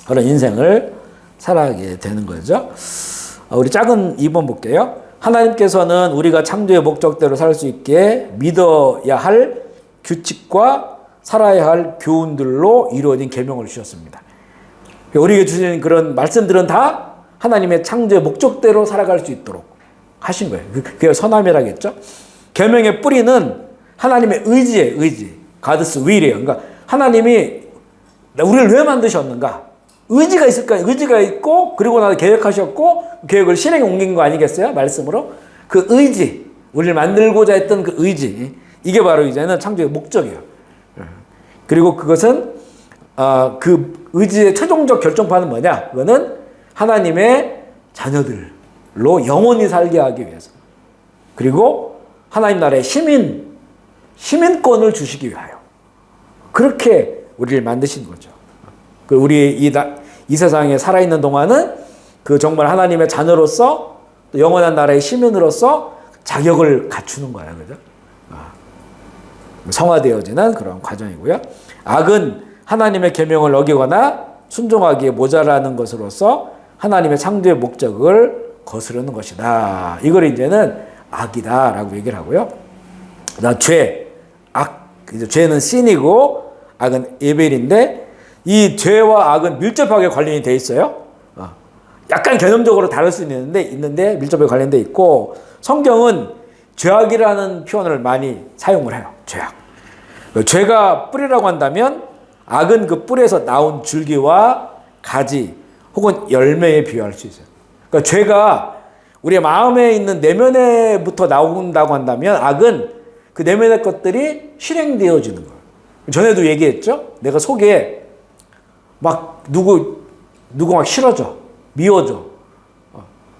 그런 인생을 살아가게 되는 거죠. 우리 작은 2번 볼게요. 하나님께서는 우리가 창조의 목적대로 살 수 있게 믿어야 할 규칙과 살아야 할 교훈들로 이루어진 계명을 주셨습니다. 우리에게 주신 그런 말씀들은 다 하나님의 창조의 목적대로 살아갈 수 있도록 하신 거예요. 그게 선함이라겠죠. 계명의 뿌리는 하나님의 의지예요. 의지. God's will이에요. 그러니까 하나님이 우리를 왜 만드셨는가? 의지가 있을까? 의지가 있고 그리고 나서 계획하셨고 계획을 실행에 옮긴 거 아니겠어요? 말씀으로. 그 의지. 우리를 만들고자 했던 그 의지. 이게 바로 이제는 창조의 목적이에요. 그리고 그것은 그 의지의 최종적 결정판은 뭐냐? 그거는 하나님의 자녀들로 영원히 살게 하기 위해서. 그리고 하나님 나라의 시민권을 주시기 위하여. 그렇게 우리를 만드신 거죠. 우리 이 세상에 살아있는 동안은 그 정말 하나님의 자녀로서 또 영원한 나라의 시민으로서 자격을 갖추는 거예요. 그죠? 성화되어지는 그런 과정이고요. 악은 하나님의 계명을 어기거나 순종하기에 모자라는 것으로서 하나님의 창조의 목적을 거스르는 것이다. 이걸 이제는 악이다라고 얘기를 하고요. 죄, 악, 이제 죄는 신이고 악은 에벨인데 이 죄와 악은 밀접하게 관련이 돼 있어요. 약간 개념적으로 다를 수 있는데 밀접하게 관련돼 있고 성경은 죄악이라는 표현을 많이 사용을 해요. 죄악. 죄가 뿌리라고 한다면 악은 그 뿌리에서 나온 줄기와 가지 혹은 열매에 비유할 수 있어요. 그러니까 죄가 우리의 마음에 있는 내면에부터 나온다고 한다면 악은 그 내면의 것들이 실행되어지는 거예요. 전에도 얘기했죠. 내가 속에 막 누구 막 싫어져, 미워져.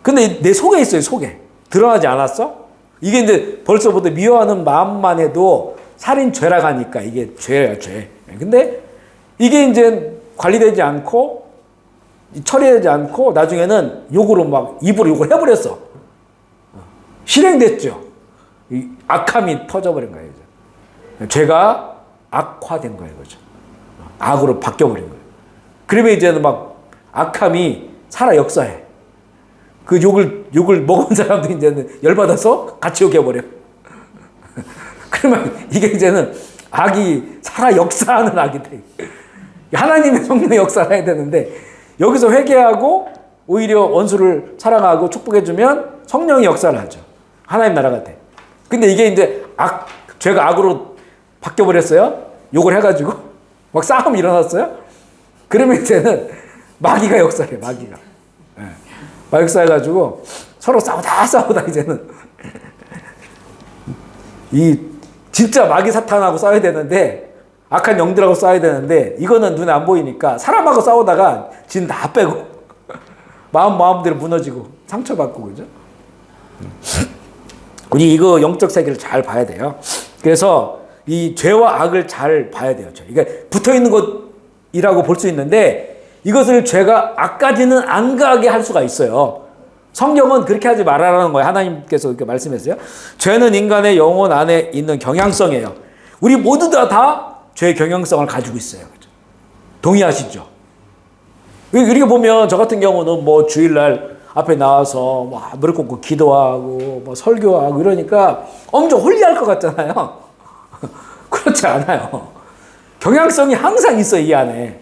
근데 내 속에 있어요. 속에 드러나지 않았어? 이게 이제 벌써부터 미워하는 마음만 해도 살인죄라고 하니까 이게 죄야, 죄. 근데 이게 이제 관리되지 않고 처리되지 않고 나중에는 욕으로 막 입으로 욕을 해버렸어. 실행됐죠. 이 악함이 터져버린 거예요. 이제. 죄가 악화된 거예요. 그죠? 악으로 바뀌어버린 거예요. 그러면 이제는 막 악함이 살아 역사해. 그 욕을 먹은 사람도 이제는 열받아서 같이 욕해버려. 그러면 이게 이제는 악이 살아 역사하는 악이 돼. 하나님의 성령 역사를 해야 되는데 여기서 회개하고 오히려 원수를 사랑하고 축복해주면 성령이 역사를 하죠. 하나님 나라가 돼. 근데 이게 이제 죄가 악으로 바뀌어버렸어요. 욕을 해가지고 막 싸움이 일어났어요. 그러면 이제는 마귀가 역사를 해요. 마귀가. 네. 마귀 역사해가지고 서로 싸우다 이제는 이 진짜 마귀 사탄하고 싸워야 되는데, 악한 영들하고 싸워야 되는데, 이거는 눈에 안 보이니까 사람하고 싸우다가 진 다 빼고 마음대로 무너지고 상처받고, 그죠? 우리 이거 영적 세계를 잘 봐야 돼요. 그래서 이 죄와 악을 잘 봐야 돼요. 이게 붙어 있는 것이라고 볼 수 있는데, 이것을 죄가 악까지는 안 가게 할 수가 있어요. 성경은 그렇게 하지 말아라는 거예요. 하나님께서 그렇게 말씀했어요. 죄는 인간의 영혼 안에 있는 경향성이에요. 우리 모두 다 죄의 경향성을 가지고 있어요. 그죠? 동의하시죠? 이렇게 보면 저 같은 경우는 뭐 주일날 앞에 나와서 뭐 무릎 꿇고 기도하고 뭐 설교하고 이러니까 엄청 홀리할 것 같잖아요. 그렇지 않아요. 경향성이 항상 있어, 이 안에.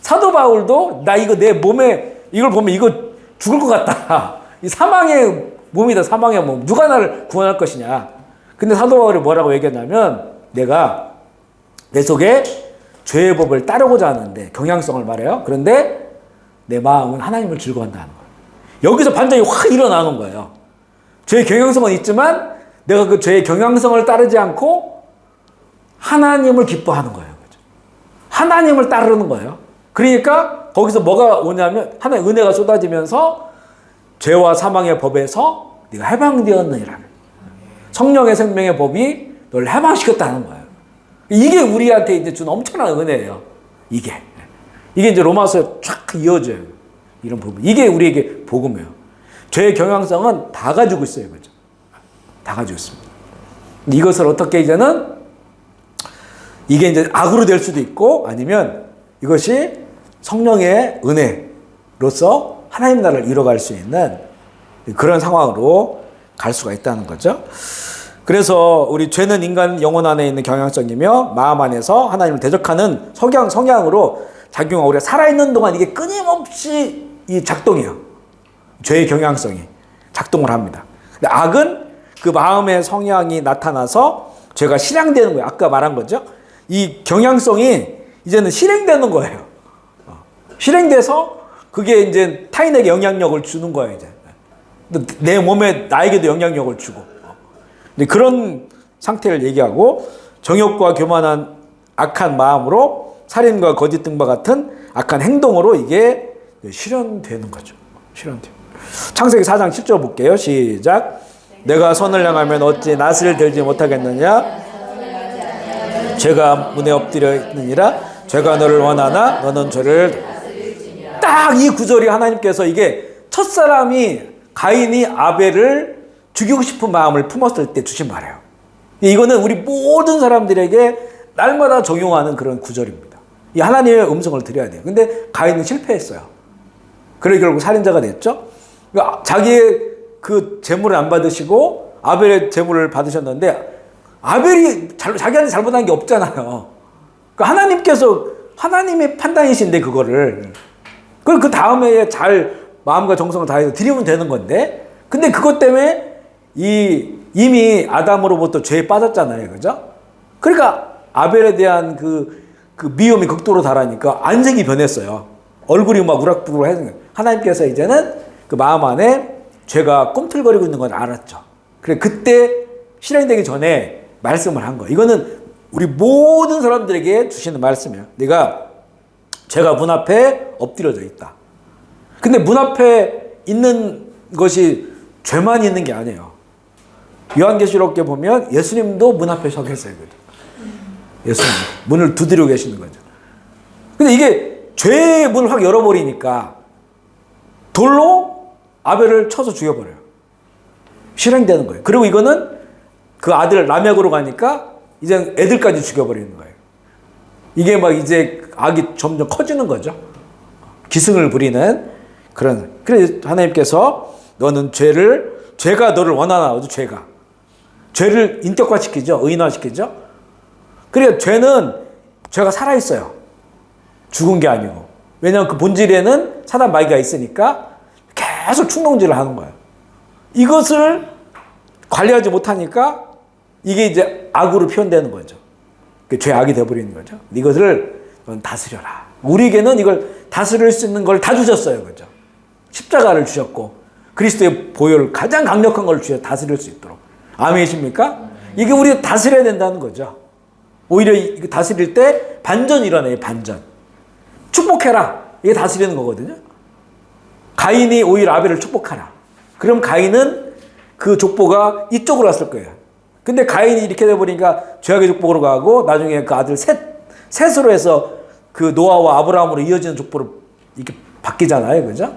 사도 바울도 나 이거 내 몸에 이걸 보면 이거 죽을 것 같다. 이 사망의 몸이다, 사망의 몸. 누가 나를 구원할 것이냐. 근데 사도 바울이 뭐라고 얘기했냐면, 내가 내 속에 죄의 법을 따르고자 하는데, 경향성을 말해요. 그런데 내 마음은 하나님을 즐거워한다는 거예요. 여기서 반전이 확 일어나는 거예요. 죄의 경향성은 있지만 내가 그 죄의 경향성을 따르지 않고 하나님을 기뻐하는 거예요. 그죠? 하나님을 따르는 거예요. 그러니까 거기서 뭐가 오냐면 하나님의 은혜가 쏟아지면서 죄와 사망의 법에서 네가 해방되었느니라. 성령의 생명의 법이 너를 해방시켰다는 거예요. 이게 우리한테 이제 준 엄청난 은혜예요. 이게 이제 로마서에 쫙 이어져요. 이런 부분. 이게 우리에게 복음이에요. 죄의 경향성은 다 가지고 있어요. 그죠? 다 가지고 있습니다. 이것을 어떻게 이제는 이게 이제 악으로 될 수도 있고, 아니면 이것이 성령의 은혜로서 하나님 나라를 이뤄갈 수 있는 그런 상황으로 갈 수가 있다는 거죠. 그래서 우리 죄는 인간 영혼 안에 있는 경향성이며 마음 안에서 하나님을 대적하는 성향으로 작용하고, 우리가 살아있는 동안 이게 끊임없이 이 작동해요. 죄의 경향성이 작동을 합니다. 근데 악은 그 마음의 성향이 나타나서 죄가 실행되는 거예요. 아까 말한 거죠. 이 경향성이 이제는 실행되는 거예요. 실행돼서 그게 이제 타인에게 영향력을 주는 거예요. 이제 내 몸에 나에게도 영향력을 주고, 그런 상태를 얘기하고, 정욕과 교만한 악한 마음으로 살인과 거짓 등과 같은 악한 행동으로 이게 실현되는 거죠. 실현돼요. 창세기 4장 7절 볼게요. 시작. 내가 선을 향하면 어찌 낫을 들지 못하겠느냐? 죄가 문에 엎드려 있느니라. 죄가 너를 원하나 너는 죄를. 딱 이 구절이 하나님께서 이게 첫사람이 가인이 아벨을 죽이고 싶은 마음을 품었을 때 주신 말이에요. 이거는 우리 모든 사람들에게 날마다 적용하는 그런 구절입니다. 이 하나님의 음성을 드려야 돼요. 근데 가인은 실패했어요. 그래 결국 살인자가 됐죠. 그러니까 자기의 그 재물을 안 받으시고 아벨의 재물을 받으셨는데, 아벨이 자기한테 잘못한 게 없잖아요. 그러니까 하나님께서, 하나님의 판단이신데 그거를 그 다음에 잘 마음과 정성을 다해서 드리면 되는 건데, 근데 그것 때문에 이미 아담으로부터 죄에 빠졌잖아요. 그죠? 그러니까 아벨에 대한 그 미움이 극도로 달하니까 안색이 변했어요. 얼굴이 막 우락부락 해서 하나님께서 이제는 그 마음 안에 죄가 꿈틀거리고 있는 걸 알았죠. 그래 그때 실행되기 전에 말씀을 한 거예요. 이거는 우리 모든 사람들에게 주시는 말씀이에요. 네가 죄가 문 앞에 엎드려져 있다. 근데 문 앞에 있는 것이 죄만 있는 게 아니에요. 요한계시록에 보면 예수님도 문 앞에 서 계세요. 예수님 문을 두드리고 계시는 거죠. 근데 이게 죄의 문을 확 열어버리니까 돌로 아벨을 쳐서 죽여버려요. 실행되는 거예요. 그리고 이거는 그 아들 라멕으로 가니까 이제 애들까지 죽여버리는 거예요. 이게 막 이제 악이 점점 커지는 거죠. 기승을 부리는 그런. 그래서 하나님께서 너는 죄가 너를 원하나, 죄를 인격화시키죠. 의인화시키죠. 그러니까 죄가 살아있어요. 죽은 게 아니고. 왜냐하면 그 본질에는 사단 마귀가 있으니까 계속 충동질을 하는 거예요. 이것을 관리하지 못하니까 이게 이제 악으로 표현되는 거죠. 죄악이 되어버리는 거죠. 이것을 다스려라. 우리에게는 이걸 다스릴 수 있는 걸 다 주셨어요. 그죠? 십자가를 주셨고 그리스도의 보혈 가장 강력한 걸 주셔 다스릴 수 있도록. 아멘이십니까? 이게 우리가 다스려야 된다는 거죠. 오히려 이거 다스릴 때 반전이 일어나요. 반전. 축복해라. 이게 다스리는 거거든요. 가인이 오히려 아벨을 축복하라. 그럼 가인은 그 족보가 이쪽으로 왔을 거예요. 근데 가인이 이렇게 돼버리니까 죄악의 족보로 가고 나중에 그 아들 셋으로 해서 그 노아와 아브라함으로 이어지는 족보로 이렇게 바뀌잖아요. 그죠?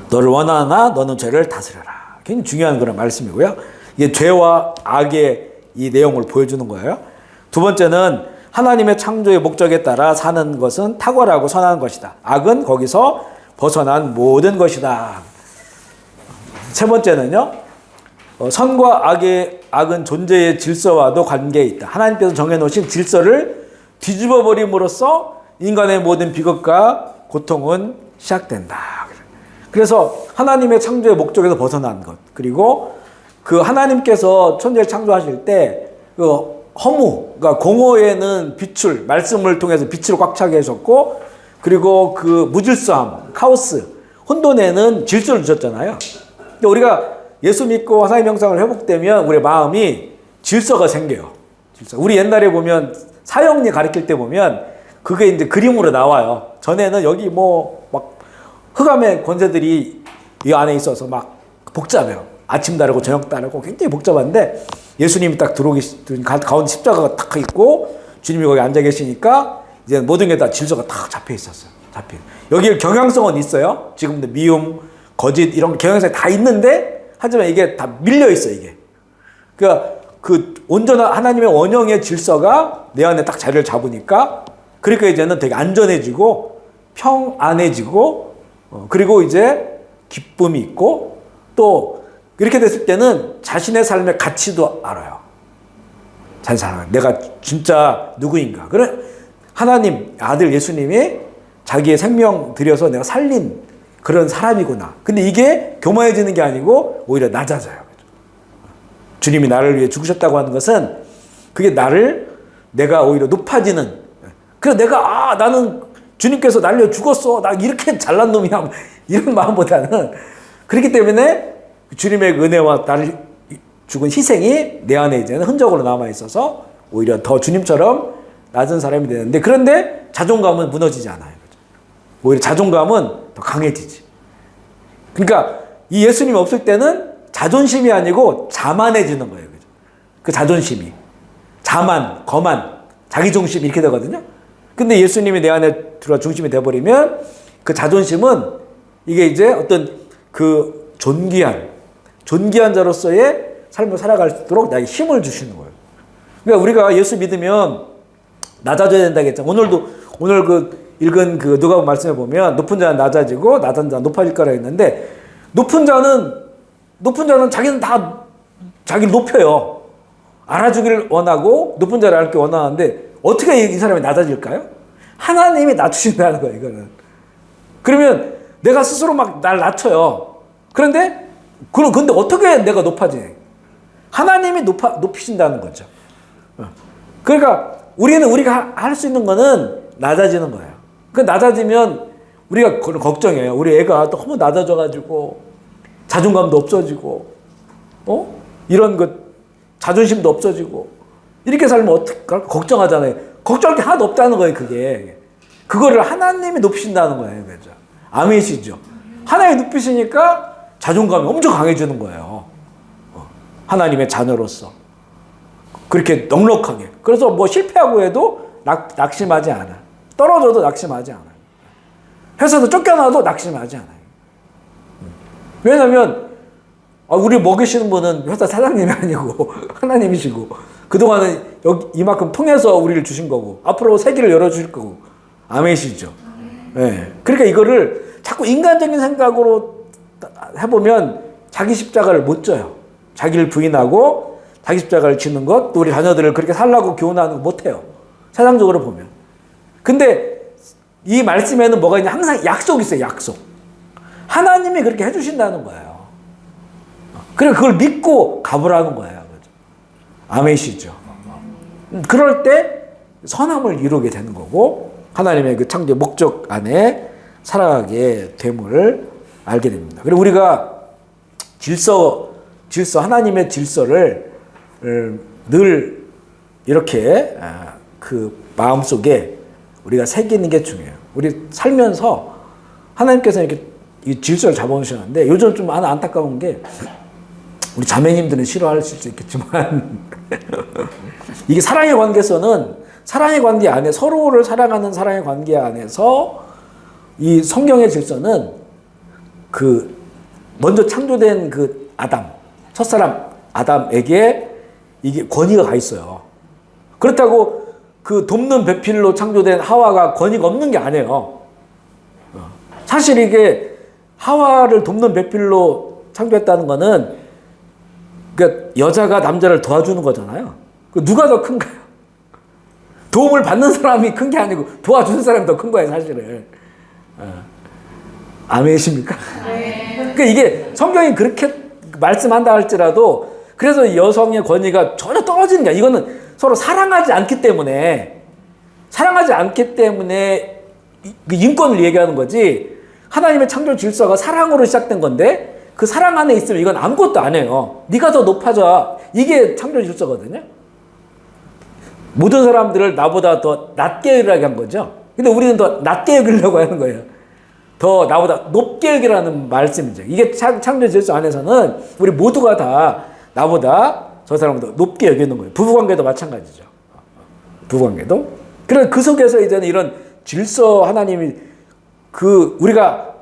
너를 원하나 너는 죄를 다스려라. 굉장히 중요한 그런 말씀이고요. 이게 죄와 악의 이 내용을 보여주는 거예요. 두 번째는 하나님의 창조의 목적에 따라 사는 것은 탁월하고 선한 것이다. 악은 거기서 벗어난 모든 것이다. 세 번째는요. 선과 악은 존재의 질서와도 관계에 있다. 하나님께서 정해놓으신 질서를 뒤집어 버림으로써 인간의 모든 비극과 고통은 시작된다. 그래서 하나님의 창조의 목적에서 벗어난 것, 그리고 그 하나님께서 천지를 창조하실 때 그 허무, 그러니까 공허에는 빛을, 말씀을 통해서 빛으로 꽉 차게 하셨고, 그리고 그 무질서함, 카오스, 혼돈에는 질서를 주셨잖아요. 근데 우리가 예수 믿고 하나님의 형상을 회복되면 우리의 마음이 질서가 생겨요. 질서. 우리 옛날에 보면 사형리 가르칠 때 보면 그게 이제 그림으로 나와요. 전에는 여기 뭐 막 흑암의 권세들이 이 안에 있어서 막 복잡해요. 아침 다르고 저녁 다르고 굉장히 복잡한데 예수님이 딱 들어오기 가운데 십자가가 딱 있고 주님이 거기 앉아 계시니까 이제 모든 게 다 질서가 딱 잡혀 있었어요. 여기 경향성은 있어요. 지금도 미움, 거짓 이런 경향성이 다 있는데 하지만 이게 다 밀려 있어 이게. 그러니까 그 온전한 하나님의 원형의 질서가 내 안에 딱 자리를 잡으니까 그러니까 이제는 되게 안전해지고 평안해지고 그리고 이제 기쁨이 있고 또 이렇게 됐을 때는 자신의 삶의 가치도 알아요. 자기 사람 내가 진짜 누구인가. 그래 하나님 아들 예수님이 자기의 생명 들여서 내가 살린 그런 사람이구나. 근데 이게 교만해지는 게 아니고 오히려 낮아져요. 주님이 나를 위해 죽으셨다고 하는 것은 그게 내가 오히려 높아지는. 그래서 내가 나는 주님께서 날 위해 죽었어. 나 이렇게 잘난 놈이야. 이런 마음보다는 그렇기 때문에 주님의 은혜와 나를 죽은 희생이 내 안에 이제는 흔적으로 남아 있어서 오히려 더 주님처럼 낮은 사람이 되는데 그런데 자존감은 무너지지 않아요. 오히려 자존감은 더 강해지지. 그러니까 이 예수님이 없을 때는 자존심이 아니고 자만해지는 거예요. 그 자존심이. 자만, 거만, 자기중심 이렇게 되거든요. 근데 예수님이 내 안에 들어와 중심이 돼버리면 그 자존심은 이게 이제 어떤 그 존귀한 자로서의 삶을 살아갈수록 나에게 힘을 주시는 거예요. 그러니까 우리가 예수 믿으면 낮아져야 된다고 했잖아요. 오늘 그 읽은 그 누가복음 말씀에 보면 높은 자는 낮아지고 낮은 자는 높아질 거라 했는데 높은 자는 자기는 다 자기를 높여요. 알아주기를 원하고 높은 자를 알기 원하는데 어떻게 이 사람이 낮아질까요? 하나님이 낮추신다는 거예요. 이거는. 그러면 내가 스스로 막 날 낮춰요. 근데 어떻게 내가 높아지냐? 하나님이 높이신다는 거죠. 그러니까 우리가 할 수 있는 거는 낮아지는 거예요. 그 낮아지면 우리가 걱정해요. 우리 애가 너무 낮아져가지고 자존감도 없어지고, 이런 자존심도 없어지고 이렇게 살면 어떡할까 걱정하잖아요. 걱정할 게 하나도 없다는 거예요. 그거를 하나님이 높이신다는 거예요. 그죠? 아멘이시죠? 하나님이 높이시니까 자존감이 엄청 강해지는 거예요. 하나님의 자녀로서. 그렇게 넉넉하게. 그래서 뭐 실패하고 해도 낙심하지 않아. 떨어져도 낙심하지 않아요. 회사도 쫓겨나도 낙심하지 않아요. 왜냐하면 우리 먹이시는 분은 회사 사장님이 아니고 하나님이시고 그동안은 이만큼 통해서 우리를 주신 거고 앞으로 세계를 열어주실 거고 아멘이시죠. 네. 그러니까 이거를 자꾸 인간적인 생각으로 해보면 자기 십자가를 못 져요. 자기를 부인하고 자기 십자가를 지는 것, 또 우리 자녀들을 그렇게 살라고 교훈하는 거 못해요. 세상적으로 보면. 근데 이 말씀에는 뭐가 있냐? 항상 약속이 있어요. 하나님이 그렇게 해주신다는 거예요. 그래 그걸 믿고 가보라는 거예요. 아멘이시죠. 그럴 때 선함을 이루게 되는 거고 하나님의 그 창조의 목적 안에 살아가게 됨을 알게 됩니다. 그리고 우리가 질서 하나님의 질서를 늘 이렇게 그 마음속에 우리가 새기는 게 중요해요. 우리 살면서 하나님께서 이렇게 이 질서를 잡아놓으셨는데 요즘 좀 안타까운 게 우리 자매님들은 싫어하실 수 있겠지만 이게 사랑의 관계에서는 사랑의 관계 안에 서로를 사랑하는 사랑의 관계 안에서 이 성경의 질서는 그 먼저 창조된 그 아담 첫사람 아담에게 이게 권위가 가 있어요. 그렇다고 그 돕는 배필로 창조된 하와가 권위가 없는 게 아니에요. 사실 이게 하와를 돕는 배필로 창조했다는 거는 그러니까 여자가 남자를 도와주는 거잖아요. 누가 더 큰가요? 도움을 받는 사람이 큰 게 아니고 도와주는 사람이 더 큰 거예요, 사실은. 아멘이십니까? 네. 그러니까 이게 성경이 그렇게 말씀한다 할지라도 그래서 여성의 권위가 전혀 떨어지는 게 아니라 이거는 서로 사랑하지 않기 때문에 인권을 얘기하는 거지 하나님의 창조 질서가 사랑으로 시작된 건데 그 사랑 안에 있으면 이건 아무것도 아니에요. 네가 더 높아져. 이게 창조 질서거든요. 모든 사람들을 나보다 더 낮게 여기라고 한 거죠. 근데 우리는 더 낮게 여기려고 하는 거예요. 더 나보다 높게 여기라는 말씀이죠. 이게 창조 질서 안에서는 우리 모두가 다 나보다 저 사람을 더 높게 여기는 거예요. 부부관계도 마찬가지죠. 부부관계도. 그래서 그 속에서 이제는 이런 질서 하나님이 우리가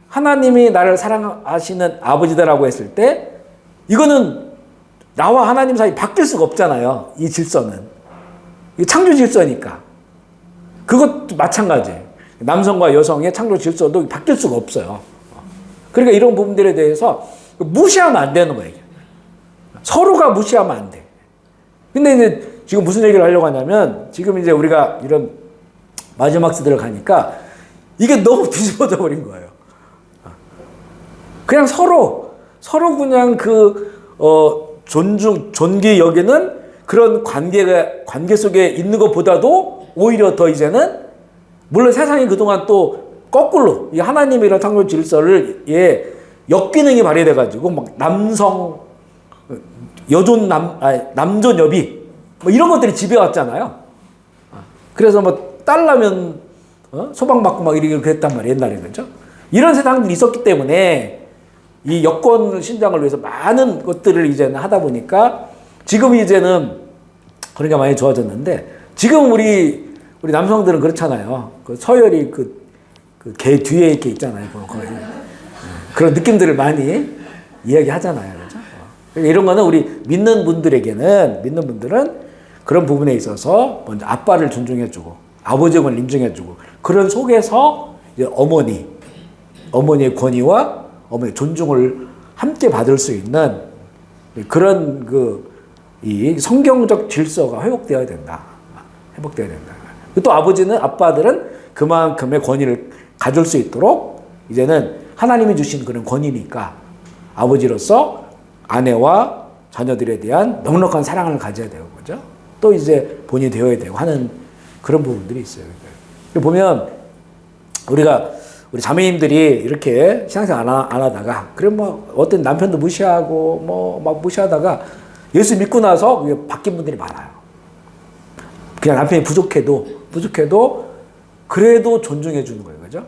하나님이 나를 사랑하시는 아버지다라고 했을 때 이거는 나와 하나님 사이 바뀔 수가 없잖아요. 이 질서는. 이 창조 질서니까. 그것도 마찬가지예요. 남성과 여성의 창조 질서도 바뀔 수가 없어요. 그러니까 이런 부분들에 대해서 무시하면 안 되는 거예요. 서로가 무시하면 안 돼. 근데 이제 지금 무슨 얘기를 하려고 하냐면 지금 이제 우리가 이런 마지막 시대를 가니까 이게 너무 뒤집어져 버린 거예요. 그냥 서로 그냥 존귀 여기는 그런 관계 속에 있는 것보다도 오히려 더 이제는 물론 세상이 그동안 또 거꾸로 이 하나님의 이런 창조 질서를 역기능이 발휘돼가지고 막 남존 여비 뭐 이런 것들이 지배왔잖아요. 그래서 뭐 딸라면 소방받고 막 이렇게 그랬단 말이에요. 옛날에 그죠? 이런 세상들이 있었기 때문에 이 여권 신장을 위해서 많은 것들을 이제는 하다 보니까 지금 이제는 그러니까 많이 좋아졌는데 지금 우리 남성들은 그렇잖아요. 그 서열이 그 개 뒤에 이렇게 있잖아요. 그런 느낌들을 많이 이야기하잖아요. 그렇죠? 그러니까 이런 거는 우리 믿는 분들은 그런 부분에 있어서 먼저 아빠를 존중해주고 아버지를 인정해주고 그런 속에서 이제 어머니의 권위와 어머니의 존중을 함께 받을 수 있는 그런 이 성경적 질서가 회복되어야 된다. 또 아빠들은 그만큼의 권위를 가질 수 있도록 이제는 하나님이 주신 그런 권위니까 아버지로서 아내와 자녀들에 대한 넉넉한 사랑을 가져야 되고 그죠? 또 이제 본인이 되어야 되고 하는 그런 부분들이 있어요. 보면 우리 자매님들이 이렇게 신앙생활 안 하다가 그래 뭐 어떤 남편도 무시하고 뭐 막 무시하다가 예수 믿고 나서 바뀐 분들이 많아요. 그냥 남편이 부족해도 그래도 존중해 주는 거예요. 그죠?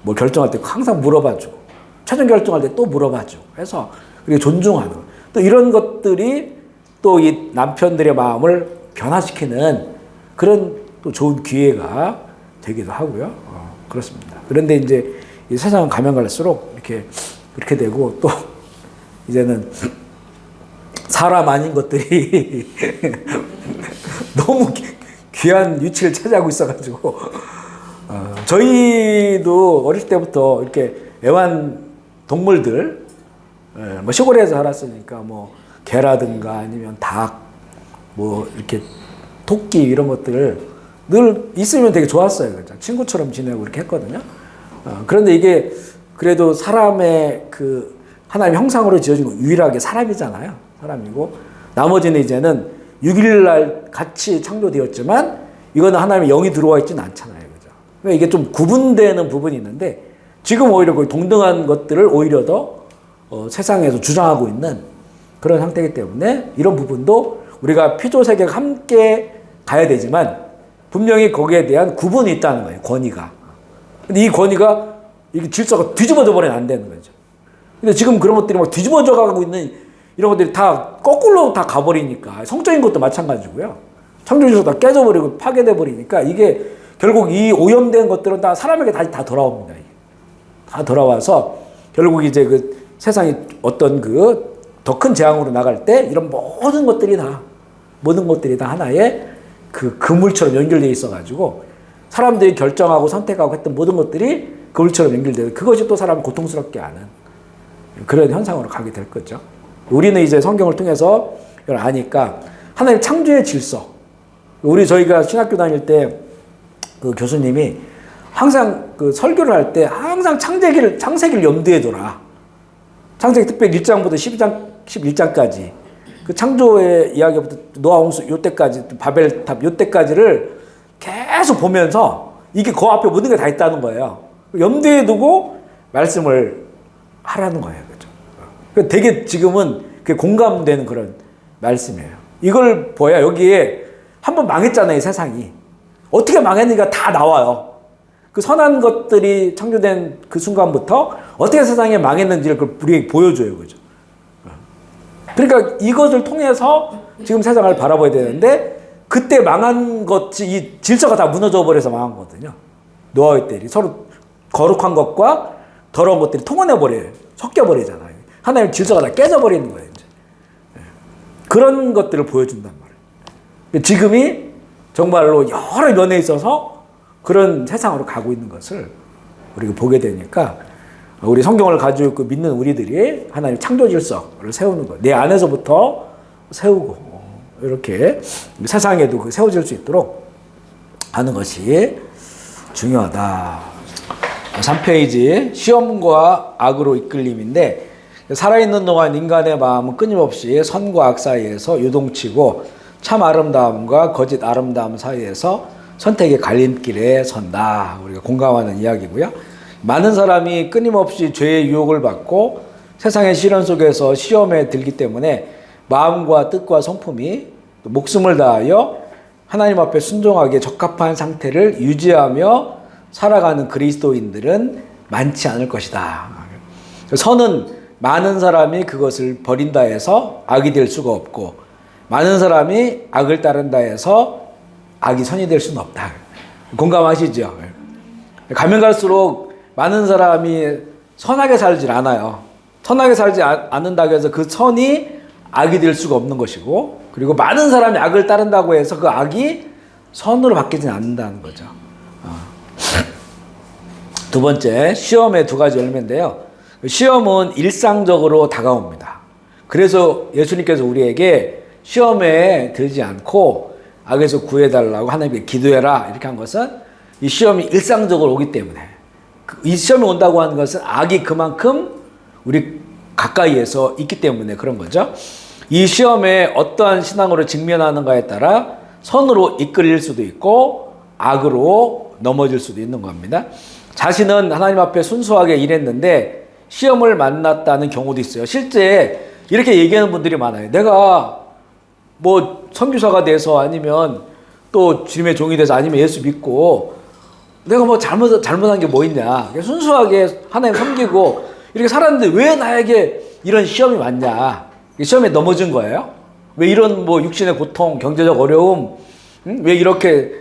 뭐 결정할 때 항상 물어봐주고 최종 결정할 때 또 물어봐주고 해서 그리고 존중하는 거예요. 또 이런 것들이 또 이 남편들의 마음을 변화시키는 그런 또 좋은 기회가 되기도 하고요. 그렇습니다. 그런데 이제 이 세상은 가면 갈수록 그렇게 되고 또 이제는 사람 아닌 것들이 너무 귀한 위치를 차지하고 있어가지고 저희도 어릴 때부터 이렇게 애완동물들 뭐 시골에서 살았으니까 뭐 개라든가 아니면 닭 뭐 이렇게 토끼 이런 것들 늘 있으면 되게 좋았어요. 그렇죠? 친구처럼 지내고 이렇게 했거든요. 그런데 이게 그래도 사람의 그 하나님 형상으로 지어진 거 유일하게 사람이잖아요. 사람이고 나머지는 이제는 6일 날 같이 창조되었지만 이거는 하나님의 영이 들어와 있지는 않잖아요. 그죠? 그러니까 이게 좀 구분되는 부분이 있는데 지금 오히려 거의 동등한 것들을 오히려 더 세상에서 주장하고 있는 그런 상태이기 때문에 이런 부분도 우리가 피조 세계가 함께 가야 되지만 분명히 거기에 대한 구분이 있다는 거예요. 권위가. 근데 이 권위가 이게 질서가 뒤집어져 버리면 안 되는 거죠. 근데 지금 그런 것들이 막 뒤집어져 가고 있는 이런 것들이 다 거꾸로 다 가버리니까 성적인 것도 마찬가지고요. 창조 질서가 다 깨져버리고 파괴돼 버리니까 이게 결국 이 오염된 것들은 다 사람에게 다시 다 돌아옵니다. 다 돌아와서 결국 이제 그 세상이 어떤 그 더 큰 재앙으로 나갈 때 이런 모든 것들이 다 하나의 그 그물처럼 연결되어 있어가지고 사람들이 결정하고 선택하고 했던 모든 것들이 그물처럼 연결되고 그것이 또 사람을 고통스럽게 하는 그런 현상으로 가게 될 거죠. 우리는 이제 성경을 통해서 이걸 아니까 하나님 창조의 질서. 저희가 신학교 다닐 때 그 교수님이 항상 그 설교를 할 때 항상 창세기를 염두에 둬라. 창세기 특별히 1장부터 11장까지 그 창조의 이야기부터 노아 홍수 요때까지 바벨탑 요때까지를 계속 보면서 이게 그 앞에 모든 게 다 있다는 거예요. 염두에 두고 말씀을 하라는 거예요. 그죠? 되게 지금은 그게 공감되는 그런 말씀이에요. 이걸 보야 여기에 한번 망했잖아요, 이 세상이. 어떻게 망했는지가 다 나와요. 그 선한 것들이 창조된 그 순간부터 어떻게 세상이 망했는지를 우리에게 보여줘요. 그죠? 그러니까 이것을 통해서 지금 세상을 바라봐야 되는데 그때 망한 것이 이 질서가 다 무너져 버려서 망한 거거든요. 노아의 때리 서로 거룩한 것과 더러운 것들이 통혼해 버려요. 섞여 버리잖아요. 하나님 질서가 다 깨져 버리는 거예요. 이제. 그런 것들을 보여준단 말이에요. 지금이 정말로 여러 면에 있어서 그런 세상으로 가고 있는 것을 우리가 보게 되니까 우리 성경을 가지고 있고 믿는 우리들이 하나님 창조 질서를 세우는 것, 내 안에서부터 세우고 이렇게 세상에도 그 세워질 수 있도록 하는 것이 중요하다. 3페이지 시험과 악으로 이끌림인데 살아있는 동안 인간의 마음은 끊임없이 선과 악 사이에서 요동치고 참 아름다움과 거짓 아름다움 사이에서 선택의 갈림길에 선다. 우리가 공감하는 이야기고요. 많은 사람이 끊임없이 죄의 유혹을 받고 세상의 시련 속에서 시험에 들기 때문에 마음과 뜻과 성품이 목숨을 다하여 하나님 앞에 순종하기에 적합한 상태를 유지하며 살아가는 그리스도인들은 많지 않을 것이다. 선은 많은 사람이 그것을 버린다 해서 악이 될 수가 없고 많은 사람이 악을 따른다 해서 악이 선이 될 수는 없다. 공감하시죠? 가면 갈수록 많은 사람이 선하게 살질 않아요. 선하게 살지 않는다고 해서 그 선이 악이 될 수가 없는 것이고 그리고 많은 사람이 악을 따른다고 해서 그 악이 선으로 바뀌지는 않는다는 거죠. 두 번째, 시험의 두 가지 열매인데요. 시험은 일상적으로 다가옵니다. 그래서 예수님께서 우리에게 시험에 들지 않고 악에서 구해달라고 하나님께 기도해라 이렇게 한 것은 이 시험이 일상적으로 오기 때문에 이 시험이 온다고 하는 것은 악이 그만큼 우리 가까이에서 있기 때문에 그런 거죠. 이 시험에 어떠한 신앙으로 직면하는가에 따라 선으로 이끌릴 수도 있고 악으로 넘어질 수도 있는 겁니다. 자신은 하나님 앞에 순수하게 일했는데 시험을 만났다는 경우도 있어요. 실제 이렇게 얘기하는 분들이 많아요. 내가 뭐 선교사가 돼서 아니면 또 주님의 종이 돼서 아니면 예수 믿고 내가 뭐 잘못한 게 뭐 있냐. 순수하게 하나님 섬기고 이렇게 살았는데 왜 나에게 이런 시험이 왔냐. 시험에 넘어진 거예요. 왜 이런 뭐 육신의 고통, 경제적 어려움, 왜 이렇게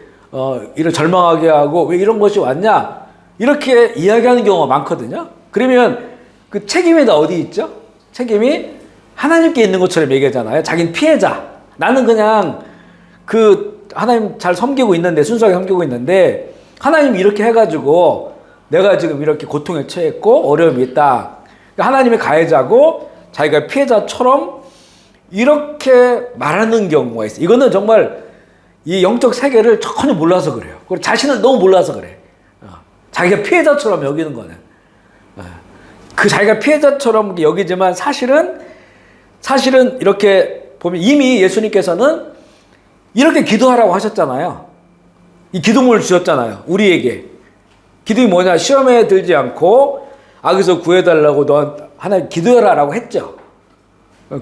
이런 절망하게 하고 왜 이런 것이 왔냐. 이렇게 이야기하는 경우가 많거든요. 그러면 그 책임이 다 어디 있죠? 책임이 하나님께 있는 것처럼 얘기하잖아요. 자기는 피해자. 나는 그냥 그 하나님 잘 섬기고 있는데 순수하게 섬기고 있는데 하나님이 이렇게 해가지고 내가 지금 이렇게 고통에 처했고 어려움이 있다. 그러니까 하나님의 가해자고 자기가 피해자처럼 이렇게 말하는 경우가 있어요. 이거는 정말 이 영적 세계를 전혀 몰라서 그래요. 그리고 자신을 너무 몰라서 그래. 자기가 피해자처럼 여기는 거는. 그 자기가 피해자처럼 여기지만 사실은 이렇게 보면 이미 예수님께서는 이렇게 기도하라고 하셨잖아요. 이 기도문을 주셨잖아요. 우리에게. 기도이 뭐냐? 시험에 들지 않고 악에서 구해달라고 너 하나님 기도해라라고 했죠.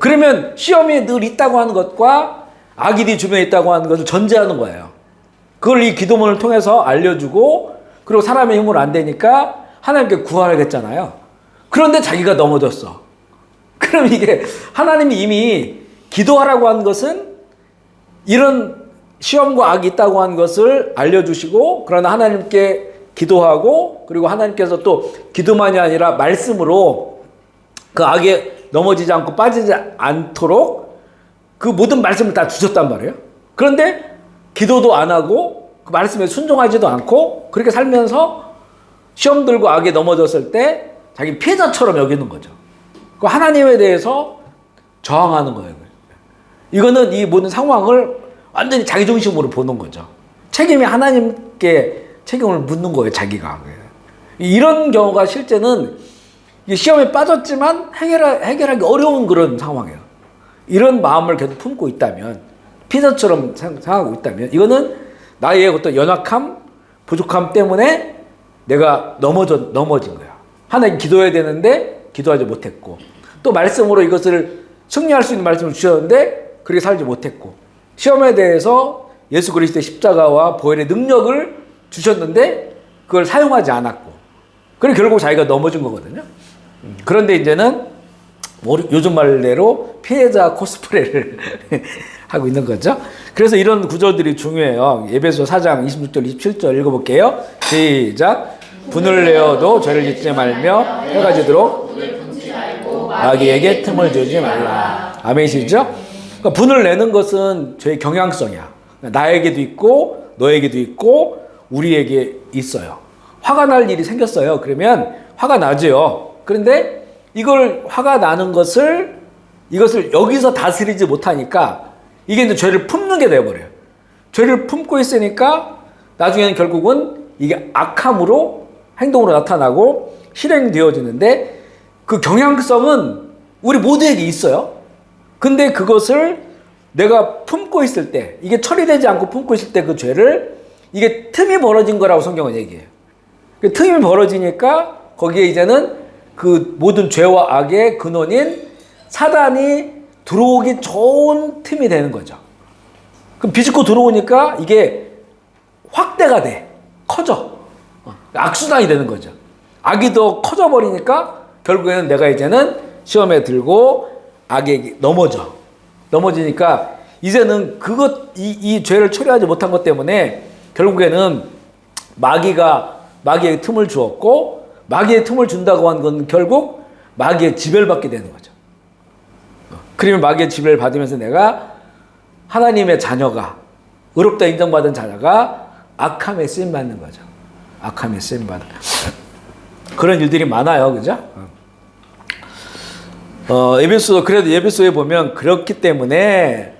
그러면 시험이 늘 있다고 하는 것과 악이 네 주변에 있다고 하는 것을 전제하는 거예요. 그걸 이 기도문을 통해서 알려주고 그리고 사람의 힘으로 안 되니까 하나님께 구하라겠잖아요. 그런데 자기가 넘어졌어. 그럼 이게 하나님이 이미 기도하라고 한 것은 이런 시험과 악이 있다고 한 것을 알려주시고 그러나 하나님께 기도하고 그리고 하나님께서 또 기도만이 아니라 말씀으로 그 악에 넘어지지 않고 빠지지 않도록 그 모든 말씀을 다 주셨단 말이에요. 그런데 기도도 안 하고 그 말씀에 순종하지도 않고 그렇게 살면서 시험 들고 악에 넘어졌을 때 자기 피해자처럼 여기는 거죠. 그 하나님에 대해서 저항하는 거예요. 이거는 이 모든 상황을 완전히 자기중심으로 보는 거죠. 책임이 하나님께 책임을 묻는 거예요, 자기가. 이런 경우가 실제는 시험에 빠졌지만 해결하기 어려운 그런 상황이에요. 이런 마음을 계속 품고 있다면, 피자처럼 생각하고 있다면, 이거는 나의 어떤 연약함, 부족함 때문에 내가 넘어진 거야. 하나님 기도해야 되는데 기도하지 못했고, 또 말씀으로 이것을 승리할 수 있는 말씀을 주셨는데 그렇게 살지 못했고, 시험에 대해서 예수 그리스도의 십자가와 보혈의 능력을 주셨는데 그걸 사용하지 않았고, 그래 결국 자기가 넘어진 거거든요. 그런데 이제는 요즘 말대로 피해자 코스프레를 하고 있는 거죠. 그래서 이런 구절들이 중요해요. 에베소 4장 26절 27절 읽어볼게요. 시작. 분을 내어도 죄를 짓지 말며 해가 지도록 마귀에게 틈을 주지 말라. 아멘이시죠? 그러니까 분을 내는 것은 죄의 경향성이야. 나에게도 있고 너에게도 있고 우리에게 있어요. 화가 날 일이 생겼어요. 그러면 화가 나죠. 그런데 이걸 화가 나는 이것을 여기서 다스리지 못하니까 이게 이제 죄를 품는 게 되어버려요. 죄를 품고 있으니까 나중에는 결국은 이게 악함으로 행동으로 나타나고 실행되어지는데 그 경향성은 우리 모두에게 있어요. 근데 그것을 내가 품고 있을 때, 이게 처리되지 않고 품고 있을 때 그 죄를 이게 틈이 벌어진 거라고 성경은 얘기해요. 그 틈이 벌어지니까 거기에 이제는 그 모든 죄와 악의 근원인 사단이 들어오기 좋은 틈이 되는 거죠. 그럼 비집고 들어오니까 이게 확대가 돼. 커져. 악순환이 되는 거죠. 악이 더 커져버리니까 결국에는 내가 이제는 시험에 들고 악에 넘어지니까 이제는 이 죄를 처리하지 못한 것 때문에 결국에는 마귀의 틈을 주었고, 마귀의 틈을 준다고 한 건 결국 마귀의 지배를 받게 되는 거죠. 그러면 마귀의 지배를 받으면서 내가 하나님의 자녀가, 의롭다 인정받은 자녀가 악함에 쓰임받는 거죠. 악함에 쓰임받는. 그런 일들이 많아요. 그죠? 그래도 에베소에 보면 그렇기 때문에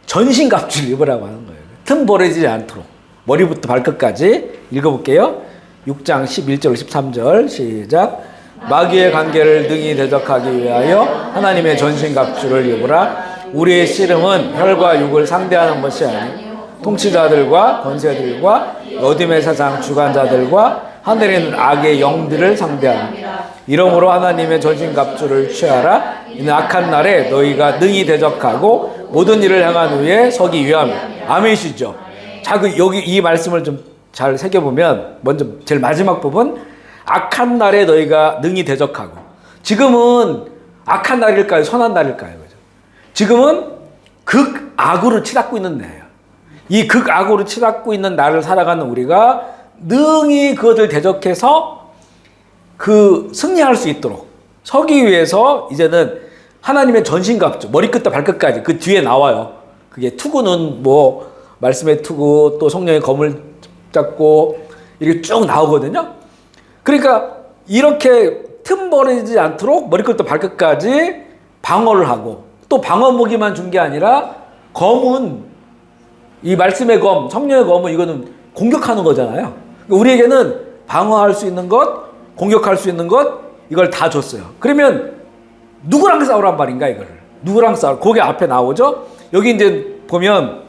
전신갑주를 입으라고 하는 거예요. 틈 벌어지지 않도록. 머리부터 발끝까지 읽어볼게요. 6장 11절 13절 시작. 마귀의 관계를 능히 대적하기 위하여 하나님의 전신갑주를 입으라. 우리의 씨름은 혈과 육을 상대하는 것이 아니요 통치자들과 권세들과 어둠의 세상 주관자들과 하늘에 있는 악의 영들을 상대하라. 이러므로 하나님의 전신갑주를 취하라. 이는 악한 날에 너희가 능히 대적하고 모든 일을 행한 후에 서기 위함이라. 아멘이시죠? 자, 여기 이 말씀을 좀 잘 새겨보면 먼저 제일 마지막 부분, 악한 날에 너희가 능히 대적하고. 지금은 악한 날일까요? 선한 날일까요? 그죠? 지금은 극악으로 치닫고 있는 날이에요. 이 극악으로 치닫고 있는 날을 살아가는 우리가 능히 그것을 대적해서 승리할 수 있도록 서기 위해서 이제는 하나님의 전신갑주, 머리끝부터 발끝까지 그 뒤에 나와요. 그게 투구는 뭐 말씀의 투구, 또 성령의 검을 잡고 이렇게 쭉 나오거든요. 그러니까 이렇게 틈 벌어지지 않도록 머리끝부터 발끝까지 방어를 하고, 또 방어무기만 준 게 아니라 검은, 이 말씀의 검, 성령의 검은 이거는 공격하는 거잖아요. 우리에게는 방어할 수 있는 것, 공격할 수 있는 것, 이걸 다 줬어요. 그러면 누구랑 싸우란 말인가 이거를. 누구랑 싸우? 거기 앞에 나오죠. 여기 이제 보면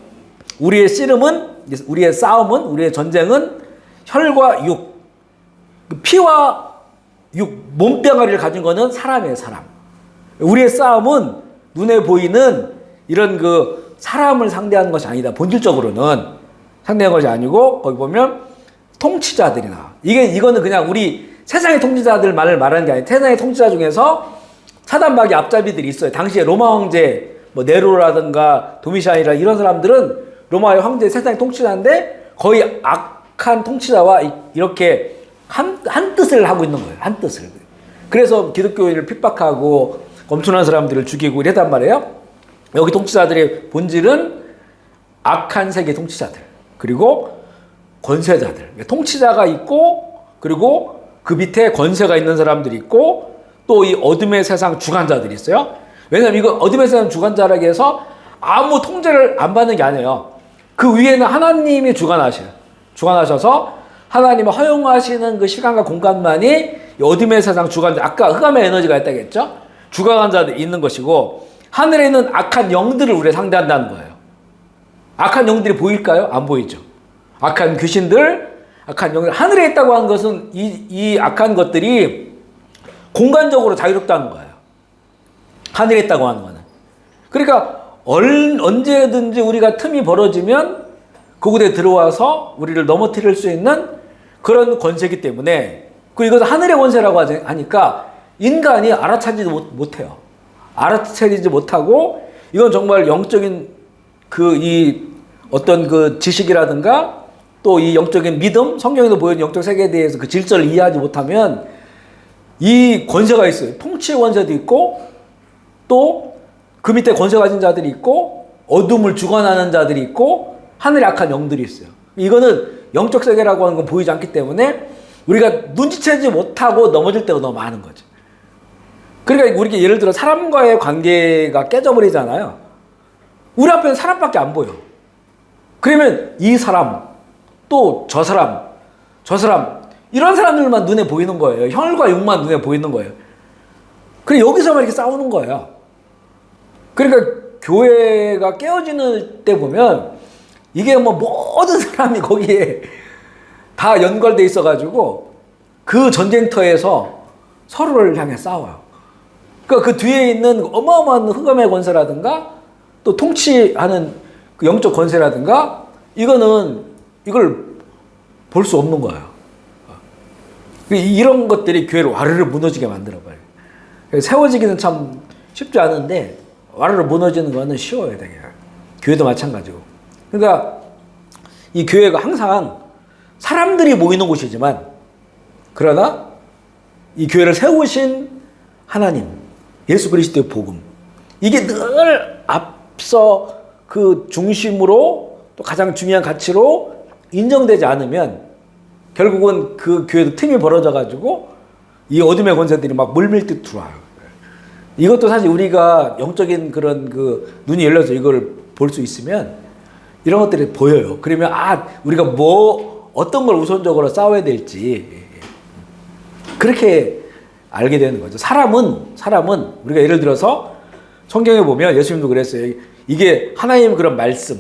우리의 씨름은, 우리의 싸움은, 우리의 전쟁은 혈과 육, 피와 육, 몸뚱아리를 가진 거는 사람이에요, 사람. 우리의 싸움은 눈에 보이는 이런 그 사람을 상대하는 것이 아니다. 본질적으로는 상대하는 것이 아니고 거기 보면 통치자들이 나와. 이거는 그냥 우리 세상의 통치자들 말을 말하는 게 아니에요. 세상의 통치자 중에서 사단박이 앞잡이들이 있어요. 당시에 로마 황제 뭐 네로라든가 도미시안이라 이런 사람들은 로마의 황제 세상의 통치자인데 거의 악한 통치자와 이렇게 한 뜻을 하고 있는 거예요. 한 뜻을. 그래서 기독교인을 핍박하고 엄청난 사람들을 죽이고 이랬단 말이에요. 여기 통치자들의 본질은 악한 세계 통치자들, 그리고 권세자들. 통치자가 있고, 그리고 그 밑에 권세가 있는 사람들이 있고, 또 이 어둠의 세상 주관자들이 있어요. 왜냐하면 이거 어둠의 세상 주관자라고 해서 아무 통제를 안 받는 게 아니에요. 그 위에는 하나님이 주관하셔요. 주관하셔서 하나님이 허용하시는 그 시간과 공간만이 이 어둠의 세상 주관자, 아까 흑암의 에너지가 있다겠죠? 주관자들이 있는 것이고, 하늘에 있는 악한 영들을 우리가 상대한다는 거예요. 악한 영들이 보일까요? 안 보이죠. 악한 귀신들, 악한 영들, 하늘에 있다고 하는 것은 이 악한 것들이 공간적으로 자유롭다는 거예요. 하늘에 있다고 하는 거는. 그러니까 언제든지 우리가 틈이 벌어지면 그곳에 들어와서 우리를 넘어뜨릴 수 있는 그런 권세이기 때문에, 그리고 이것은 하늘의 권세라고 하니까 인간이 알아차리지 못해요. 알아차리지 못하고, 이건 정말 영적인 어떤 그 지식이라든가 또 이 영적인 믿음, 성경에도 보여준 영적 세계에 대해서 그 질서를 이해하지 못하면 이 권세가 있어요. 통치의 권세도 있고, 또 그 밑에 권세 가진 자들이 있고, 어둠을 주관하는 자들이 있고, 하늘의 악한 영들이 있어요. 이거는 영적 세계라고 하는 건 보이지 않기 때문에 우리가 눈치채지 못하고 넘어질 때가 너무 많은 거죠. 그러니까 우리가 예를 들어 사람과의 관계가 깨져버리잖아요. 우리 앞에는 사람밖에 안 보여. 그러면 이 사람, 또 저 사람, 저 사람, 이런 사람들만 눈에 보이는 거예요. 혈과 육만 눈에 보이는 거예요. 그래 여기서만 이렇게 싸우는 거예요. 그러니까 교회가 깨어지는 때 보면 이게 뭐 모든 사람이 거기에 다 연결돼 있어가지고 그 전쟁터에서 서로를 향해 싸워요. 그러니까 그 뒤에 있는 어마어마한 흑암의 권세라든가 또 통치하는 그 영적 권세라든가 이걸 볼 수 없는 거예요. 이런 것들이 교회를 와르르 무너지게 만들어버려요. 세워지기는 참 쉽지 않은데 와르르 무너지는 거는 쉬워요, 되게. 교회도 마찬가지고. 그러니까 이 교회가 항상 사람들이 모이는 곳이지만, 그러나 이 교회를 세우신 하나님, 예수 그리스도의 복음, 이게 늘 앞서 그 중심으로 또 가장 중요한 가치로 인정되지 않으면 결국은 그 교회도 틈이 벌어져가지고 이 어둠의 권세들이 막 물밀듯 들어와요. 이것도 사실 우리가 영적인 그런 그 눈이 열려서 이걸 볼 수 있으면 이런 것들이 보여요. 그러면 우리가 어떤 걸 우선적으로 싸워야 될지 그렇게 알게 되는 거죠. 사람은 우리가 예를 들어서 성경에 보면 예수님도 그랬어요. 이게 하나님의 그런 말씀,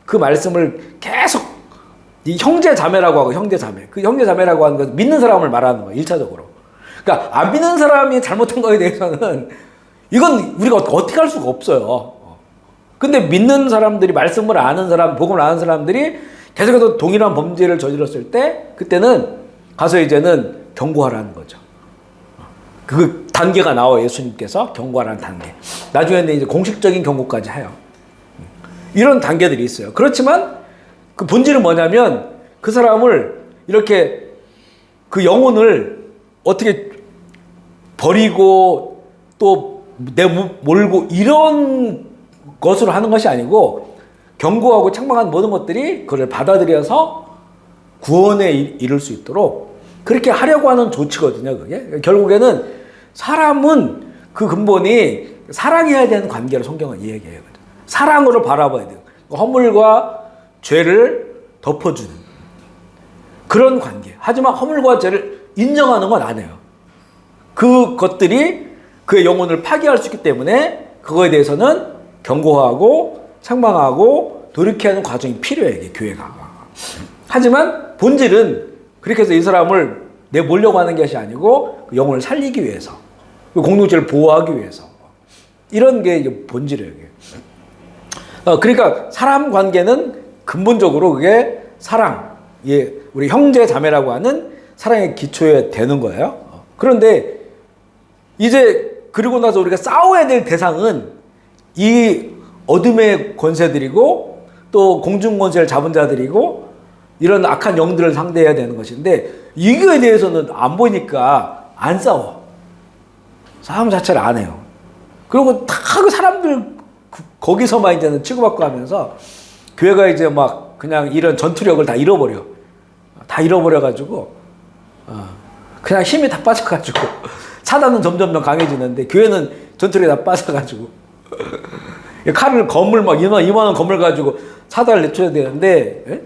그 말씀을 계속 이 형제 자매라고 하고 형제 자매. 그 형제 자매라고 하는 건 믿는 사람을 말하는 거예요. 1차적으로. 그러니까 안 믿는 사람이 잘못한 거에 대해서는 이건 우리가 어떻게 할 수가 없어요. 근데 믿는 사람들이 말씀을 아는 사람, 복음을 아는 사람들이 계속해서 동일한 범죄를 저질렀을 때 그때는 가서 이제는 경고하라는 거죠. 그 단계가 나와요. 예수님께서 경고하라는 단계. 나중에는 이제 공식적인 경고까지 해요. 이런 단계들이 있어요. 그렇지만 그 본질은 뭐냐면 그 사람을 이렇게 그 영혼을 어떻게 버리고 또 내몰고 이런 것으로 하는 것이 아니고 경고하고 책망한 모든 것들이 그걸 받아들여서 구원에 이를 수 있도록 그렇게 하려고 하는 조치거든요. 그게 결국에는 사람은 그 근본이 사랑해야 되는 관계로 성경은 이야기해요. 사랑으로 바라봐야 돼요. 허물과 죄를 덮어주는 그런 관계. 하지만 허물과 죄를 인정하는 건 안 해요. 그것들이 그의 영혼을 파괴할 수 있기 때문에 그거에 대해서는 경고하고 책망하고 돌이켜야 하는 과정이 필요해, 이게 교회가. 하지만 본질은 그렇게 해서 이 사람을 내몰려고 하는 것이 아니고 그 영혼을 살리기 위해서, 그 공동체를 보호하기 위해서, 이런 게 이제 본질이에요. 이게. 그러니까 사람 관계는 근본적으로 그게 사랑, 예, 우리 형제 자매라고 하는 사랑의 기초에 되는 거예요. 그런데 이제 그리고 나서 우리가 싸워야 될 대상은 이 어둠의 권세들이고 또 공중 권세를 잡은 자들이고 이런 악한 영들을 상대해야 되는 것인데, 이거에 대해서는 안 보이니까 안 싸워. 싸움 자체를 안 해요. 그리고 다 그 사람들 거기서만 이제는 치고받고 하면서 교회가 이제 막 그냥 이런 전투력을 다 잃어버려. 다 잃어버려가지고 그냥 힘이 다 빠져가지고 사단은 점점 강해지는데 교회는 전투력이 다 빠져가지고 칼을 검을 막 이만한 검을 가지고 사단을 내쳐야 되는데, 예?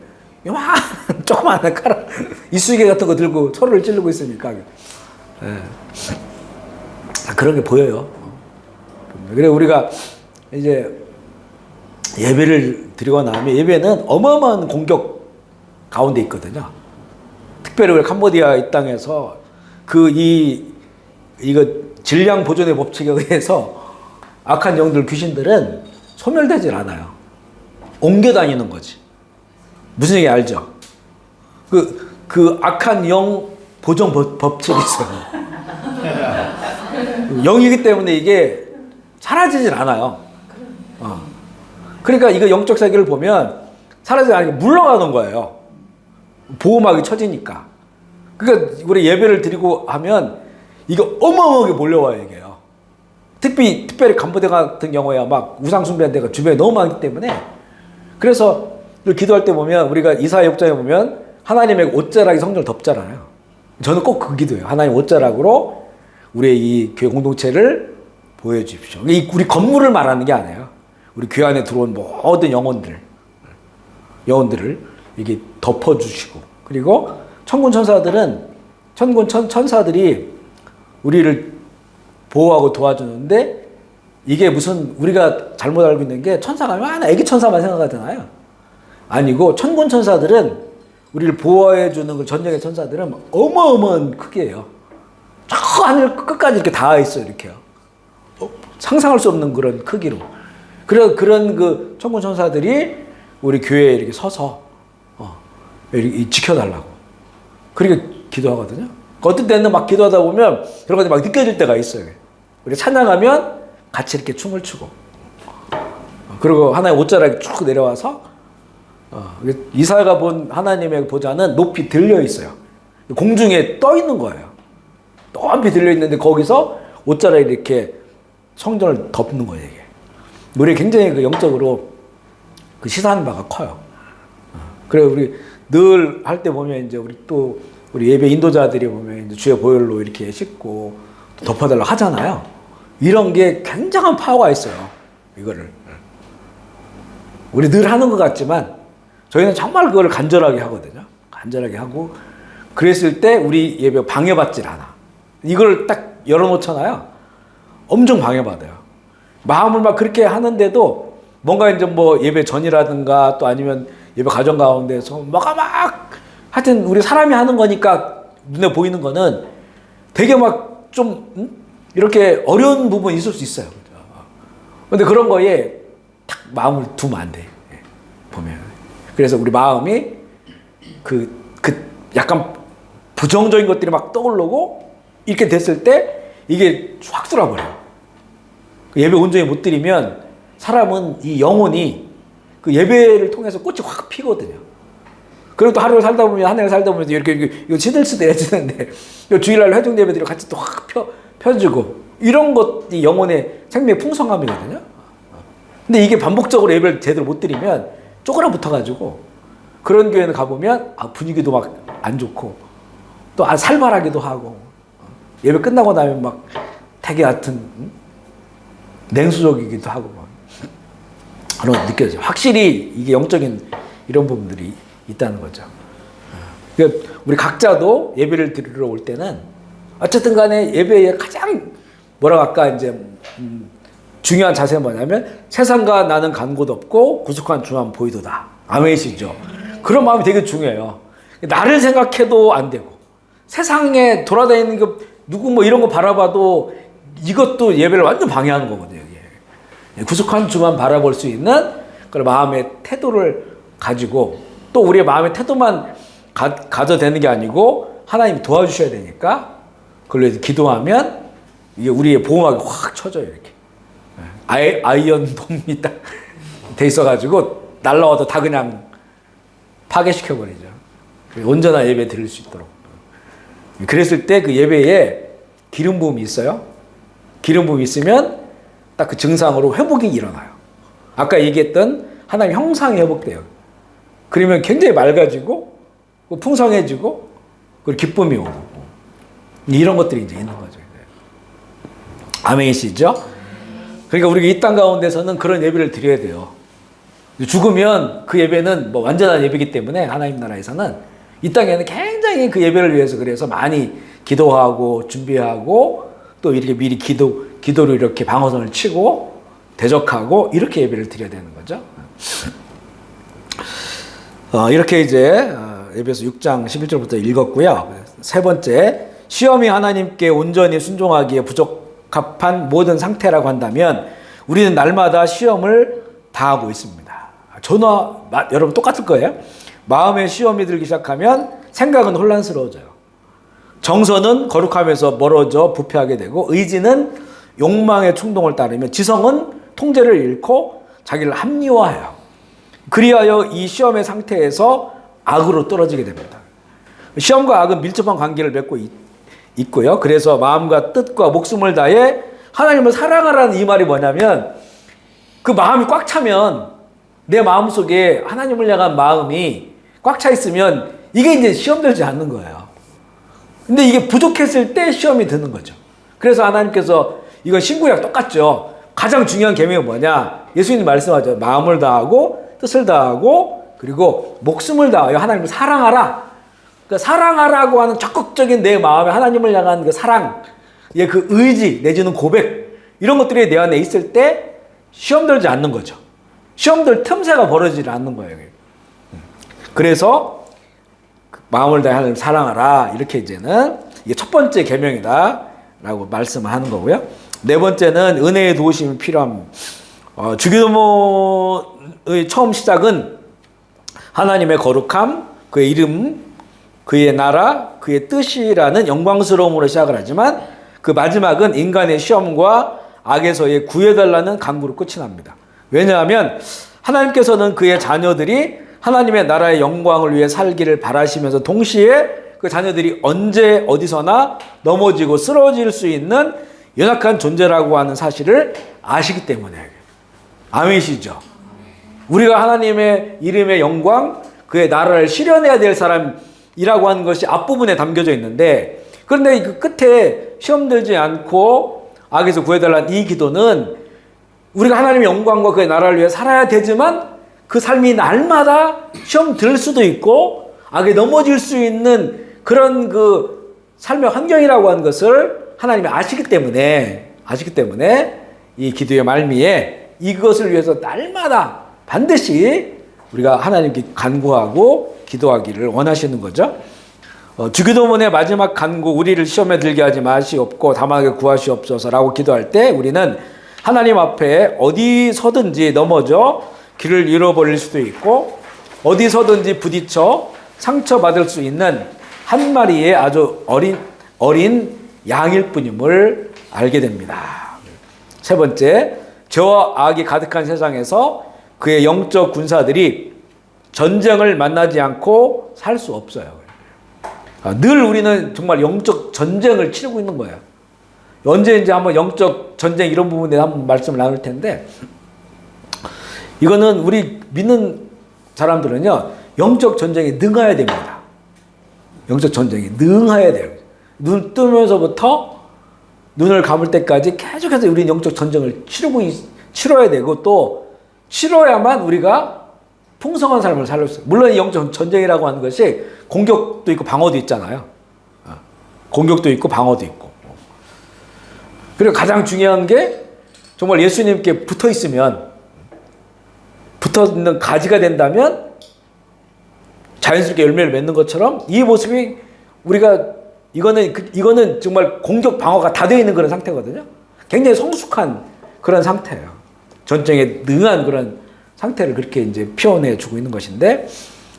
요만 조그마한 칼 이쑤시개 같은 거 들고 서로를 찌르고 있으니까, 예. 그런 게 보여요. 그래 우리가 이제 예배를 드리고 나면 예배는 어마어마한 공격 가운데 있거든요. 특별히 우리 캄보디아 이 땅에서 이거 질량 보존의 법칙에 의해서 악한 영들, 귀신들은 소멸되질 않아요. 옮겨 다니는 거지. 무슨 얘기 알죠? 그 악한 영 보존 법칙이 있어요. 영이기 때문에 이게 사라지질 않아요. 그러니까 이거 영적 세계를 보면 사라지지 않고 물러가는 거예요. 보호막이 쳐지니까. 그러니까 우리 예배를 드리고 하면 이거 어마어마하게 몰려와요, 이게요. 특별히 캄보디아 같은 경우에 막 우상숭배한 데가 주변에 너무 많기 때문에, 그래서 기도할 때 보면 우리가 이사야 6장에 보면 하나님의 옷자락이 성전을 덮잖아요. 저는 꼭 그 기도예요. 하나님 옷자락으로 우리의 이 교회 공동체를 보여주십시오. 우리 건물을 말하는 게 아니에요. 우리 교회 안에 들어온 모든 영혼들을 이렇게 덮어주시고, 그리고 천군 천사들이 우리를 보호하고 도와주는데, 이게 무슨 우리가 잘못 알고 있는 게 천사가 하나 애기 천사만 생각하잖아요. 아니고 천군 천사들은 우리를 보호해주는 그 전쟁의 천사들은 어마어마한 크기예요. 저 하늘 끝까지 이렇게 닿아 있어요, 이렇게요. 상상할 수 없는 그런 크기로. 그런 그 천군 천사들이 우리 교회에 이렇게 서서 이렇게 지켜달라고. 그렇게 기도하거든요. 어떤 때는 막 기도하다 보면 그런 것들이 막 느껴질 때가 있어요. 우리 찬양하면 같이 이렇게 춤을 추고, 그리고 하나의 옷자락이 쭉 내려와서 이사야가 본 하나님의 보좌는 높이 들려 있어요. 공중에 떠 있는 거예요. 높이 들려 있는데 거기서 옷자락이 이렇게 성전을 덮는 거예요, 이게. 우리 굉장히 그 영적으로 그 시사하는 바가 커요. 그래 우리 늘 할 때 보면 이제 우리 예배 인도자들이 보면 이제 주의 보혈로 이렇게 씻고 덮어달라고 하잖아요. 이런 게 굉장한 파워가 있어요. 이거를 우리 늘 하는 것 같지만 저희는 정말 그걸 간절하게 하거든요. 간절하게 하고, 그랬을 때 우리 예배 방해받질 않아. 이걸 딱 열어놓잖아요. 엄청 방해받아요. 마음을 막 그렇게 하는데도 뭔가 이제 뭐 예배 전이라든가 또 아니면 예배 과정 가운데서 막 하여튼 우리 사람이 하는 거니까 눈에 보이는 거는 되게 막 좀 이렇게 어려운 부분이 있을 수 있어요. 근데 그런 거에 딱 마음을 두면 안 돼. 보면. 그래서 우리 마음이 그 약간 부정적인 것들이 막 떠오르고 이렇게 됐을 때 이게 확 쏠아버려요. 예배 온전히 못 드리면 사람은 이 영혼이 그 예배를 통해서 꽃이 확 피거든요. 그리고 또 하루를 살다 보면, 한 해를 살다 보면 이렇게 이거 시들시들해지는데 주일날 회중 예배들이 같이 또 확 펴주고, 이런 것이 영혼의 생명의 풍성함이거든요. 근데 이게 반복적으로 예배를 제대로 못 드리면 쪼그라 붙어가지고, 그런 교회는 가보면 분위기도 막 안 좋고 또 살벌하기도 하고, 예배 끝나고 나면 막 되게 하여튼 냉수적이기도 하고 막 그런 느껴져요. 확실히 이게 영적인 이런 부분들이 있다는 거죠. 그러니까 우리 각자도 예배를 드리러 올 때는 어쨌든 간에 예배의 가장 뭐라고 할까 이제 중요한 자세는 뭐냐면 세상과 나는 간 곳 없고 구속한 주만 보이도다. 아멘이시죠? 그런 마음이 되게 중요해요. 나를 생각해도 안 되고 세상에 돌아다니는 거 누구 뭐 이런 거 바라봐도 이것도 예배를 완전 방해하는 거거든요. 이게. 구속한 주만 바라볼 수 있는 그런 마음의 태도를 가지고 또 우리의 마음의 태도만 가져 되는 게 아니고 하나님 도와주셔야 되니까 그걸로 기도하면 이게 우리의 보호막이 확 쳐져요. 이렇게 아이언 돔이 딱 돼 있어가지고 날라와도 다 그냥 파괴시켜버리죠. 온전한 예배 드릴 수 있도록. 그랬을 때 그 예배에 기름 부음이 있어요. 기름 부음이 있으면 딱 그 증상으로 회복이 일어나요. 아까 얘기했던 하나님 형상이 회복돼요. 그러면 굉장히 맑아지고 풍성해지고 그리고 기쁨이 오고 이런 것들이 이제 있는 거죠. 아멘이시죠? 그러니까 우리가 이 땅 가운데서는 그런 예배를 드려야 돼요. 죽으면 그 예배는 뭐 완전한 예배이기 때문에 하나님 나라에서는 이 땅에는 굉장히 그 예배를 위해서 그래서 많이 기도하고 준비하고 또 이렇게 미리 기도로 이렇게 방어선을 치고 대적하고 이렇게 예배를 드려야 되는 거죠. 이렇게 이제 에베소 6장 11절부터 읽었고요. 세 번째, 시험이 하나님께 온전히 순종하기에 부적합한 모든 상태라고 한다면 우리는 날마다 시험을 당하고 있습니다. 저나 여러분 똑같을 거예요. 마음에 시험이 들기 시작하면 생각은 혼란스러워져요. 정서는 거룩함에서 멀어져 부패하게 되고 의지는 욕망의 충동을 따르며 지성은 통제를 잃고 자기를 합리화해요. 그리하여 이 시험의 상태에서 악으로 떨어지게 됩니다. 시험과 악은 밀접한 관계를 맺고 있고요. 그래서 마음과 뜻과 목숨을 다해 하나님을 사랑하라는 이 말이 뭐냐면 그 마음이 꽉 차면 내 마음속에 하나님을 향한 마음이 꽉 차 있으면 이게 이제 시험 들지 않는 거예요. 근데 이게 부족했을 때 시험이 드는 거죠. 그래서 하나님께서 이건 신구약 똑같죠. 가장 중요한 계명이 뭐냐? 예수님이 말씀하죠. 마음을 다하고 뜻을 다하고 그리고 목숨을 다하여 하나님을 사랑하라. 그러니까 사랑하라고 하는 적극적인 내 마음에 하나님을 향한 그 사랑, 그 의지 내지는 고백 이런 것들이 내 안에 있을 때 시험 들지 않는 거죠. 시험들 틈새가 벌어지지 않는 거예요. 그래서 마음을 다해 하나님을 사랑하라 이렇게 이제는 이게 첫 번째 계명이다라고 말씀을 하는 거고요. 네 번째는 은혜의 도우심이 필요합니다. 주기도모의 처음 시작은 하나님의 거룩함, 그의 이름, 그의 나라, 그의 뜻이라는 영광스러움으로 시작을 하지만 그 마지막은 인간의 시험과 악에서의 구해달라는 간구로 끝이 납니다. 왜냐하면 하나님께서는 그의 자녀들이 하나님의 나라의 영광을 위해 살기를 바라시면서 동시에 그 자녀들이 언제 어디서나 넘어지고 쓰러질 수 있는 연약한 존재라고 하는 사실을 아시기 때문에. 아멘이시죠? 우리가 하나님의 이름의 영광, 그의 나라를 실현해야 될 사람이라고 하는 것이 앞부분에 담겨져 있는데 그런데 그 끝에 시험 들지 않고 악에서 구해달라는 이 기도는 우리가 하나님의 영광과 그의 나라를 위해 살아야 되지만 그 삶이 날마다 시험 들 수도 있고 악에 넘어질 수 있는 그런 그 삶의 환경이라고 하는 것을 하나님이 아시기 때문에 이 기도의 말미에 이것을 위해서 날마다 반드시 우리가 하나님께 간구하고 기도하기를 원하시는 거죠. 주기도문의 마지막 간구 우리를 시험에 들게 하지 마시옵고 다만 구하시옵소서라고 기도할 때 우리는 하나님 앞에 어디서든지 넘어져 길을 잃어버릴 수도 있고 어디서든지 부딪혀 상처받을 수 있는 한 마리의 아주 어린 양일 뿐임을 알게 됩니다. 세 번째, 죄와 악이 가득한 세상에서 그의 영적 군사들이 전쟁을 만나지 않고 살 수 없어요. 늘 우리는 정말 영적 전쟁을 치르고 있는 거예요. 언제 이제 한번 영적 전쟁 이런 부분에 한번 말씀을 나눌 텐데 이거는 우리 믿는 사람들은요 영적 전쟁에 능해야 됩니다. 영적 전쟁에 능해야 돼요. 눈 뜨면서부터 눈을 감을 때까지 계속해서 우리는 영적 전쟁을 치러야 되고 또 치러야만 우리가 풍성한 삶을 살 수 있어요. 물론 이 영적 전쟁이라고 하는 것이 공격도 있고 방어도 있잖아요. 공격도 있고 방어도 있고. 그리고 가장 중요한 게 정말 예수님께 붙어 있으면, 붙어 있는 가지가 된다면 자연스럽게 열매를 맺는 것처럼 이 모습이 우리가 이거는 정말 공격 방어가 다 되어 있는 그런 상태거든요. 굉장히 성숙한 그런 상태예요. 전쟁에 능한 그런 상태를 그렇게 이제 표현해 주고 있는 것인데,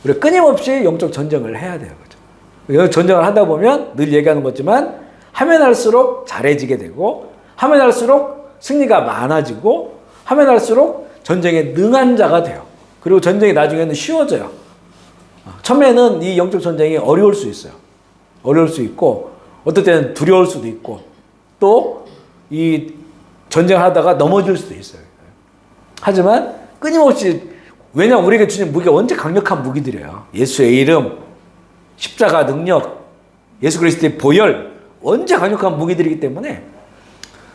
우리가 끊임없이 영적 전쟁을 해야 돼요. 그렇죠? 전쟁을 하다 보면 늘 얘기하는 거지만 하면 할수록 잘해지게 되고, 하면 할수록 승리가 많아지고, 하면 할수록 전쟁에 능한 자가 돼요. 그리고 전쟁이 나중에는 쉬워져요. 처음에는 이 영적 전쟁이 어려울 수 있어요. 어려울 수 있고, 어떨 때는 두려울 수도 있고, 또 이 전쟁을 하다가 넘어질 수도 있어요. 하지만 끊임없이, 왜냐하면 우리에게 주신 무기가 언제 강력한 무기들이에요. 예수의 이름, 십자가 능력, 예수 그리스도의 보혈, 언제 강력한 무기들이기 때문에,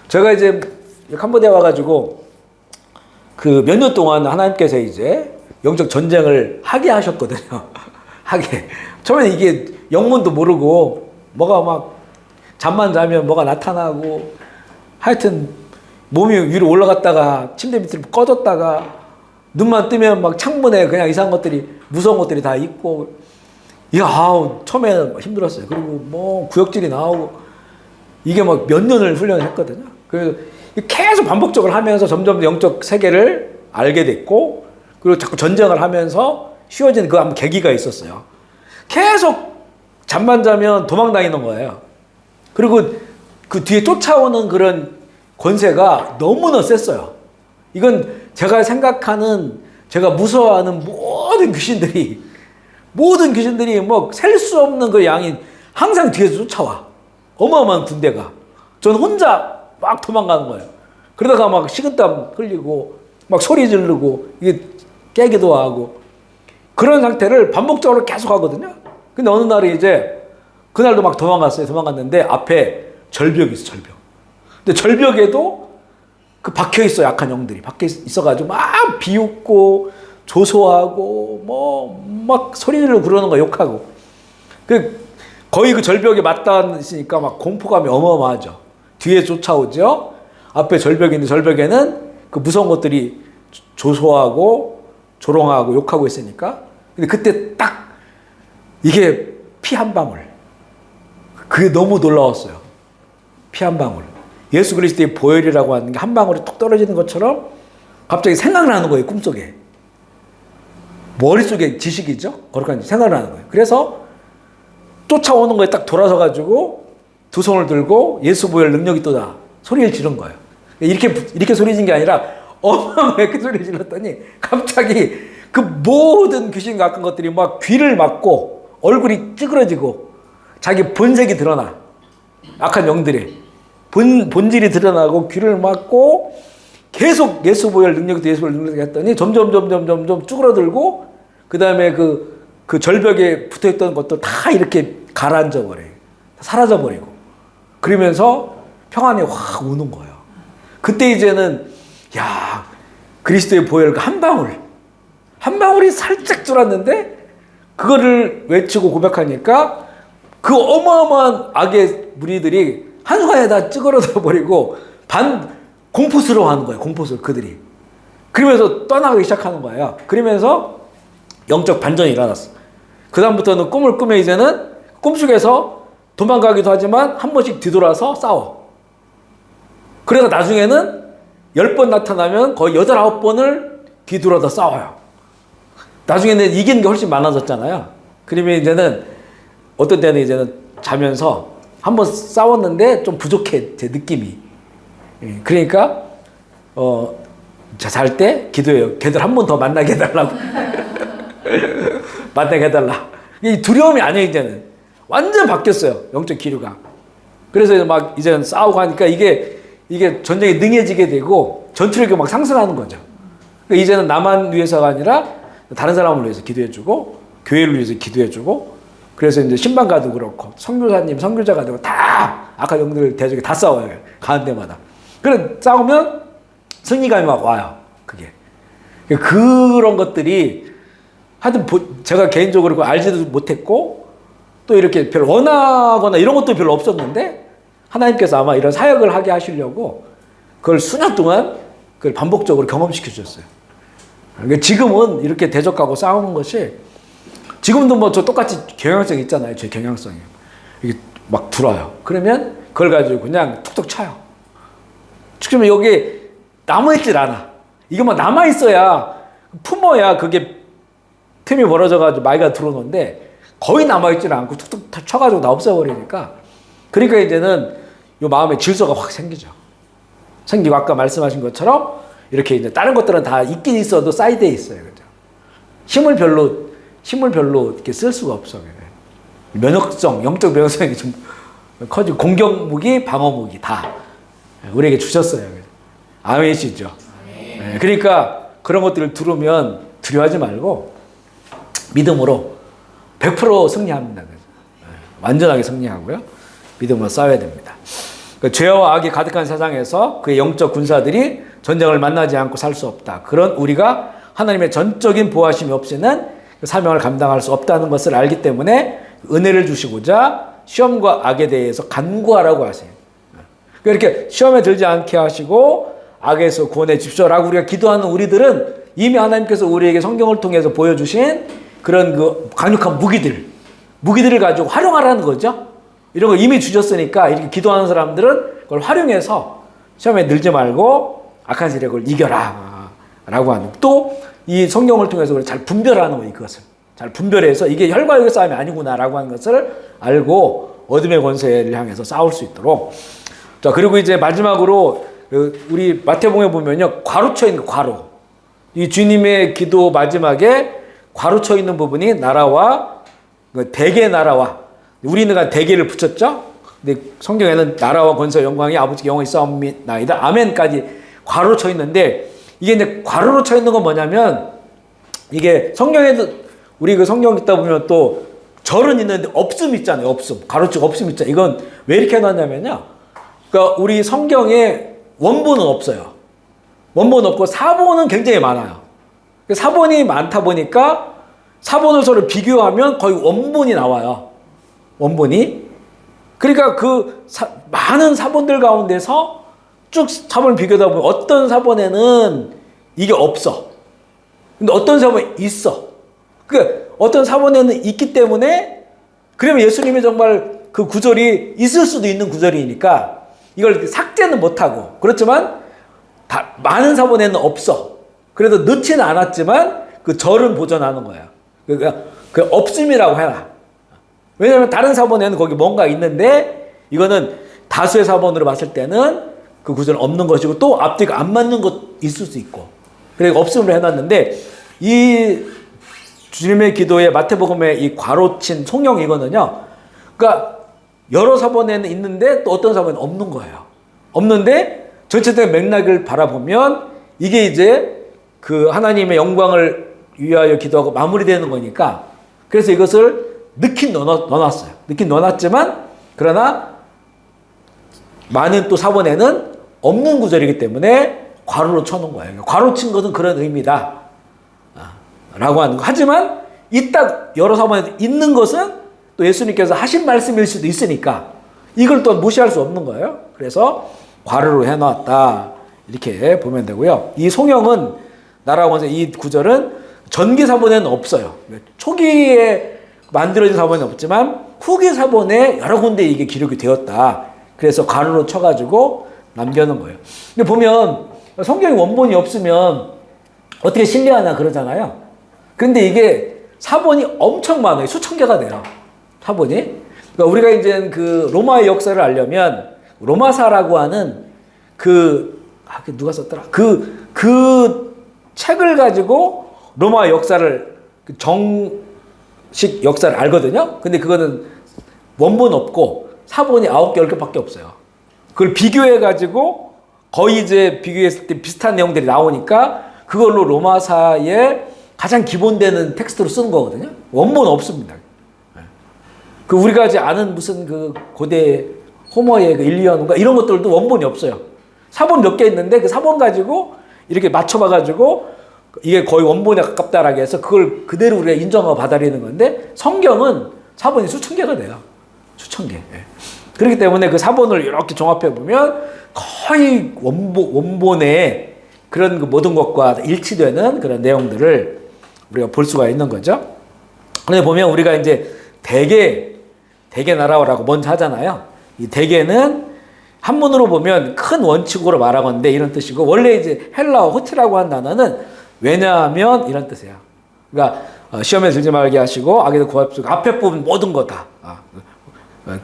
제가 이제 캄보디아 와가지고 그 몇 년 동안 하나님께서 이제 영적 전쟁을 하게 하셨거든요. 하게. 처음에는 이게 영문도 모르고 뭐가 막 잠만 자면 뭐가 나타나고, 하여튼 몸이 위로 올라갔다가 침대 밑으로 꺼졌다가, 눈만 뜨면 막 창문에 그냥 이상한 것들이, 무서운 것들이 다 있고, 이야, 처음에는 힘들었어요. 그리고 뭐 구역질이 나오고, 이게 막 몇 년을 훈련을 했거든요. 그래서 계속 반복적으로 하면서 점점 영적 세계를 알게 됐고, 그리고 자꾸 전쟁을 하면서 쉬워지는 그 한번 계기가 있었어요. 계속 잠만 자면 도망다니는 거예요. 그리고 그 뒤에 쫓아오는 그런 권세가 너무나 셌어요. 이건 제가 생각하는, 제가 무서워하는 모든 귀신들이 뭐 셀 수 없는 그 양이 항상 뒤에서 쫓아와. 어마어마한 군대가. 전 혼자 막 도망가는 거예요. 그러다가 막 식은땀 흘리고, 막 소리 지르고, 이게 깨기도 하고, 그런 상태를 반복적으로 계속 하거든요. 근데 어느 날에 이제, 그날도 막 도망갔는데, 앞에 절벽이 있어, 절벽. 근데 절벽에도 그 박혀 있어, 약한 영들이. 박혀 있어가지고 막 비웃고, 조소하고, 막 소리를 부르는 거 욕하고. 거의 그 절벽에 맞닿아 있으니까 막 공포감이 어마어마하죠. 뒤에 쫓아오죠. 앞에 절벽이 있는데, 절벽에는 그 무서운 것들이 조소하고, 조롱하고, 욕하고 있으니까. 근데 그때 딱, 이게 피 한 방울. 그게 너무 놀라웠어요. 피 한 방울. 예수 그리스도의 보혈이라고 하는 게 한 방울이 뚝 떨어지는 것처럼 갑자기 생각을 하는 거예요, 꿈속에. 머릿속에 지식이죠? 거룩한 생각을 하는 거예요. 그래서 쫓아오는 거에 딱 돌아서가지고 두 손을 들고 예수 보혈 능력이 있도다 소리를 지른 거예요. 이렇게 소리 지른 게 아니라 어마어마하게 소리를 질렀더니 갑자기 그 모든 귀신 같은 것들이 막 귀를 막고 얼굴이 찌그러지고 자기 본색이 드러나. 악한 영들이 본질이 드러나고 귀를 막고 계속 예수 보혈 능력이 예수 보혈 능력이 했더니 점점 쭈그러들고, 그 다음에 그 절벽에 붙어 있던 것도 다 이렇게 가라앉아 버려요. 사라져 버리고. 그러면서 평안이 확 오는 거예요. 그때 이제는, 야, 그리스도의 보혈 한 방울이 살짝 줄었는데, 그거를 외치고 고백하니까 그 어마어마한 악의 무리들이 한순간에 다 찌그러져 버리고 공포스러워 하는 거예요. 공포스러워, 그들이. 그러면서 떠나가기 시작하는 거예요. 그러면서 영적 반전이 일어났어. 그다음부터는 꿈을 꾸며 이제는 꿈속에서 도망가기도 하지만 한 번씩 뒤돌아서 싸워. 그래서 나중에는 10번 나타나면 거의 8, 9번을 뒤돌아서 싸워요. 나중에는 이기는 게 훨씬 많아졌잖아요. 그러면 이제는 어떤 때는 이제는 자면서 한번 싸웠는데 좀 부족해, 제 느낌이. 그러니까 잘 때 기도해요. 걔들 한 번 더 만나게 해달라고. 만나게 해달라. 이 두려움이 아니에요. 이제는 완전 바뀌었어요, 영적 기류가. 그래서 막 이제는 싸우고 하니까 이게 전쟁에 능해지게 되고 전투력이 막 상승하는 거죠. 그러니까 이제는 나만 위해서가 아니라 다른 사람을 위해서 기도해주고, 교회를 위해서 기도해주고, 그래서 이제 신방가도 그렇고 선교사님, 선교자가 되고 다 악한 영들 대적에 다 싸워요. 가는 데마다. 그래 싸우면 승리감이 막 와요. 그게. 그런 것들이 하여튼 제가 개인적으로 알지도 못했고, 또 이렇게 별로 원하거나 이런 것도 별로 없었는데 하나님께서 아마 이런 사역을 하게 하시려고 그걸 수년 동안 그걸 반복적으로 경험시켜 주셨어요. 그러니까 지금은 이렇게 대적하고 싸우는 것이 지금도 뭐 저 똑같이 경향성이 있잖아요. 제 경향성이. 이게 막 들어와요. 그러면 그걸 가지고 그냥 툭툭 쳐요. 그러면 여기 남아있질 않아. 이게 뭐 남아있어야 품어야 그게 틈이 벌어져가지고 마이가 들어오는데 거의 남아있질 않고 툭툭 쳐가지고 다 없애버리니까 그러니까 이제는 요 마음에 질서가 확 생기죠. 생기고 아까 말씀하신 것처럼 이렇게 이제 다른 것들은 다 있긴 있어도 사이드에 있어요. 그죠? 힘을 별로 이렇게 쓸 수가 없어. 면역성, 영적 면역성이 좀 커지고 공격 무기, 방어 무기 다 우리에게 주셨어요. 아멘이시죠? 네, 그러니까 그런 것들을 들으면 두려워하지 말고 믿음으로 100% 승리합니다. 완전하게 승리하고요. 믿음으로 싸워야 됩니다. 죄와 악이 가득한 세상에서 그의 영적 군사들이 전쟁을 만나지 않고 살 수 없다. 그런 우리가 하나님의 전적인 보호하심이 없이는 사명을 감당할 수 없다는 것을 알기 때문에 은혜를 주시고자 시험과 악에 대해서 간구하라고 하세요. 이렇게 시험에 들지 않게 하시고 악에서 구원해 주십시오라고 우리가 기도하는 우리들은 이미 하나님께서 우리에게 성경을 통해서 보여주신 그런 그 강력한 무기들을 가지고 활용하라는 거죠. 이런 걸 이미 주셨으니까 이렇게 기도하는 사람들은 그걸 활용해서 시험에 들지 말고 악한 세력을 이겨라 라고 하는 또 이 성경을 통해서 잘 분별하는 거예요. 그것을 잘 분별해서 이게 혈과 육의 싸움이 아니구나 라고 하는 것을 알고 어둠의 권세를 향해서 싸울 수 있도록. 자, 그리고 이제 마지막으로 우리 마태복음에 보면요, 괄호쳐 있는 괄호. 이 주님의 기도 마지막에 괄호쳐 있는 부분이 나라와 대개 나라와 우리는 대개를 붙였죠. 근데 성경에는 나라와 권세 영광이 아버지께 영원히 싸움이나이다 아멘까지 괄호로 쳐 있는데 이게 이제 괄호로 쳐 있는 건 뭐냐면 이게 성경에도 우리 그 성경 읽다 보면 또 절은 있는데 없음 있잖아요. 없음 괄호치고 없음 있잖아요. 이건 왜 이렇게 해놨냐면요. 그러니까 우리 성경에 원본은 없어요. 원본 없고 사본은 굉장히 많아요. 사본이 많다 보니까 사본을 서로 비교하면 거의 원본이 나와요. 원본이. 그러니까 그 많은 사본들 가운데서 쭉 사본을 비교하다 보면 어떤 사본에는 이게 없어. 근데 어떤 사본에 있어. 그 어떤 사본에는 있기 때문에 그러면 예수님이 정말 그 구절이 있을 수도 있는 구절이니까 이걸 삭제는 못하고 그렇지만 많은 사본에는 없어. 그래도 넣지는 않았지만 그 절은 보존하는 거야. 그러니까 그 없음이라고 해라. 왜냐하면 다른 사본에는 거기 뭔가 있는데 이거는 다수의 사본으로 봤을 때는 그 구절은 없는 것이고 또 앞뒤가 안 맞는 것 있을 수 있고 그래서 없음으로 해놨는데 이 주님의 기도에 마태복음에 이 괄호친 성경 이거는요. 그러니까 여러 사본에는 있는데 또 어떤 사본에는 없는 거예요. 없는데 전체적인 맥락을 바라보면 이게 이제 그 하나님의 영광을 위하여 기도하고 마무리되는 거니까 그래서 이것을 넣긴 넣어놨어요. 넣긴 넣어놨지만 그러나 많은 또 사본에는 없는 구절이기 때문에 괄호로 쳐놓은 거예요. 괄호 친 것은 그런 의미다 라고 하는 거. 하지만 이딱 여러 사본에 있는 것은 또 예수님께서 하신 말씀일 수도 있으니까 이걸 또 무시할 수 없는 거예요. 그래서 괄호로 해놨다 이렇게 보면 되고요. 이 송영은 나라와 권세 이 구절은 전기 사본에는 없어요. 초기에 만들어진 사본은 없지만 후기 사본에 여러 군데 이게 기록이 되었다. 그래서 괄호로 쳐가지고 남겨놓은 거예요. 근데 보면 성경에 원본이 없으면 어떻게 신뢰하냐 그러잖아요. 근데 이게 사본이 엄청 많아요. 수천 개가 돼요. 사본이. 그러니까 우리가 이제 그 로마의 역사를 알려면 로마사라고 하는 누가 썼더라? 그 책을 가지고 로마 역사를 정식 역사를 알거든요. 근데 그거는 원본 없고 사본이 9개, 10개밖에 없어요. 그걸 비교해가지고 거의 이제 비교했을 때 비슷한 내용들이 나오니까 그걸로 로마사의 가장 기본되는 텍스트로 쓰는 거거든요. 원본 없습니다. 그 우리가 이제 아는 무슨 그 고대 호머의 그 일리언인가 이런 것들도 원본이 없어요. 사본 몇 개 있는데 그 사본 가지고 이렇게 맞춰봐가지고 이게 거의 원본에 가깝다라고 해서 그걸 그대로 우리가 인정하고 받아들이는 건데 성경은 사본이 수천 개가 돼요. 수천 개. 예. 그렇기 때문에 그 사본을 이렇게 종합해 보면 거의 원본의 그런 그 모든 것과 일치되는 그런 내용들을 우리가 볼 수가 있는 거죠. 그런데 보면 우리가 이제 대개 나라라고 먼저 하잖아요. 이 대개는 한문으로 보면 큰 원칙으로 말하건대 이런 뜻이고, 원래 이제 헬라어 호티라고 한 단어는 왜냐하면 이런 뜻이에요. 그러니까 시험에 들지 말게 하시고 악에도 구합시고 앞에 부분 모든 거다.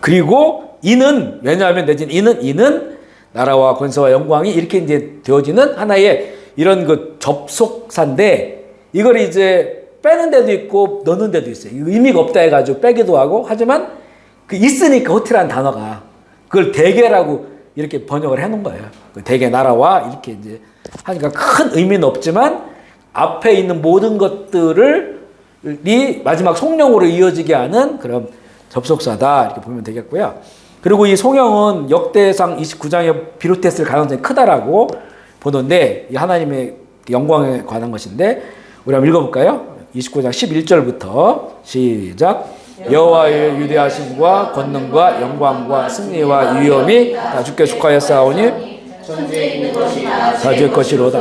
그리고 이는 왜냐하면 내지는 이는 나라와 권세와 영광이 이렇게 이제 되어지는 하나의 이런 그 접속사인데, 이걸 이제 빼는 데도 있고 넣는 데도 있어요. 의미가 없다 해가지고 빼기도 하고, 하지만 그 있으니까 호티라는 단어가 그걸 대개라고 이렇게 번역을 해놓은 거예요. 그 대개 나라와 이렇게 이제 하니까 큰 의미는 없지만 앞에 있는 모든 것들을 마지막 송영으로 이어지게 하는 그런 접속사다 이렇게 보면 되겠고요. 그리고 이 송영은 역대상 29장에 비롯됐을 가능성이 크다라고 보는데, 이 하나님의 영광에 관한 것인데 우리 한번 읽어볼까요? 29장 11절부터 시작. 여호와의 위대하심과 권능과 영광과 승리와 위엄이 다 주께 속하였사오니 다 주의 것이로다.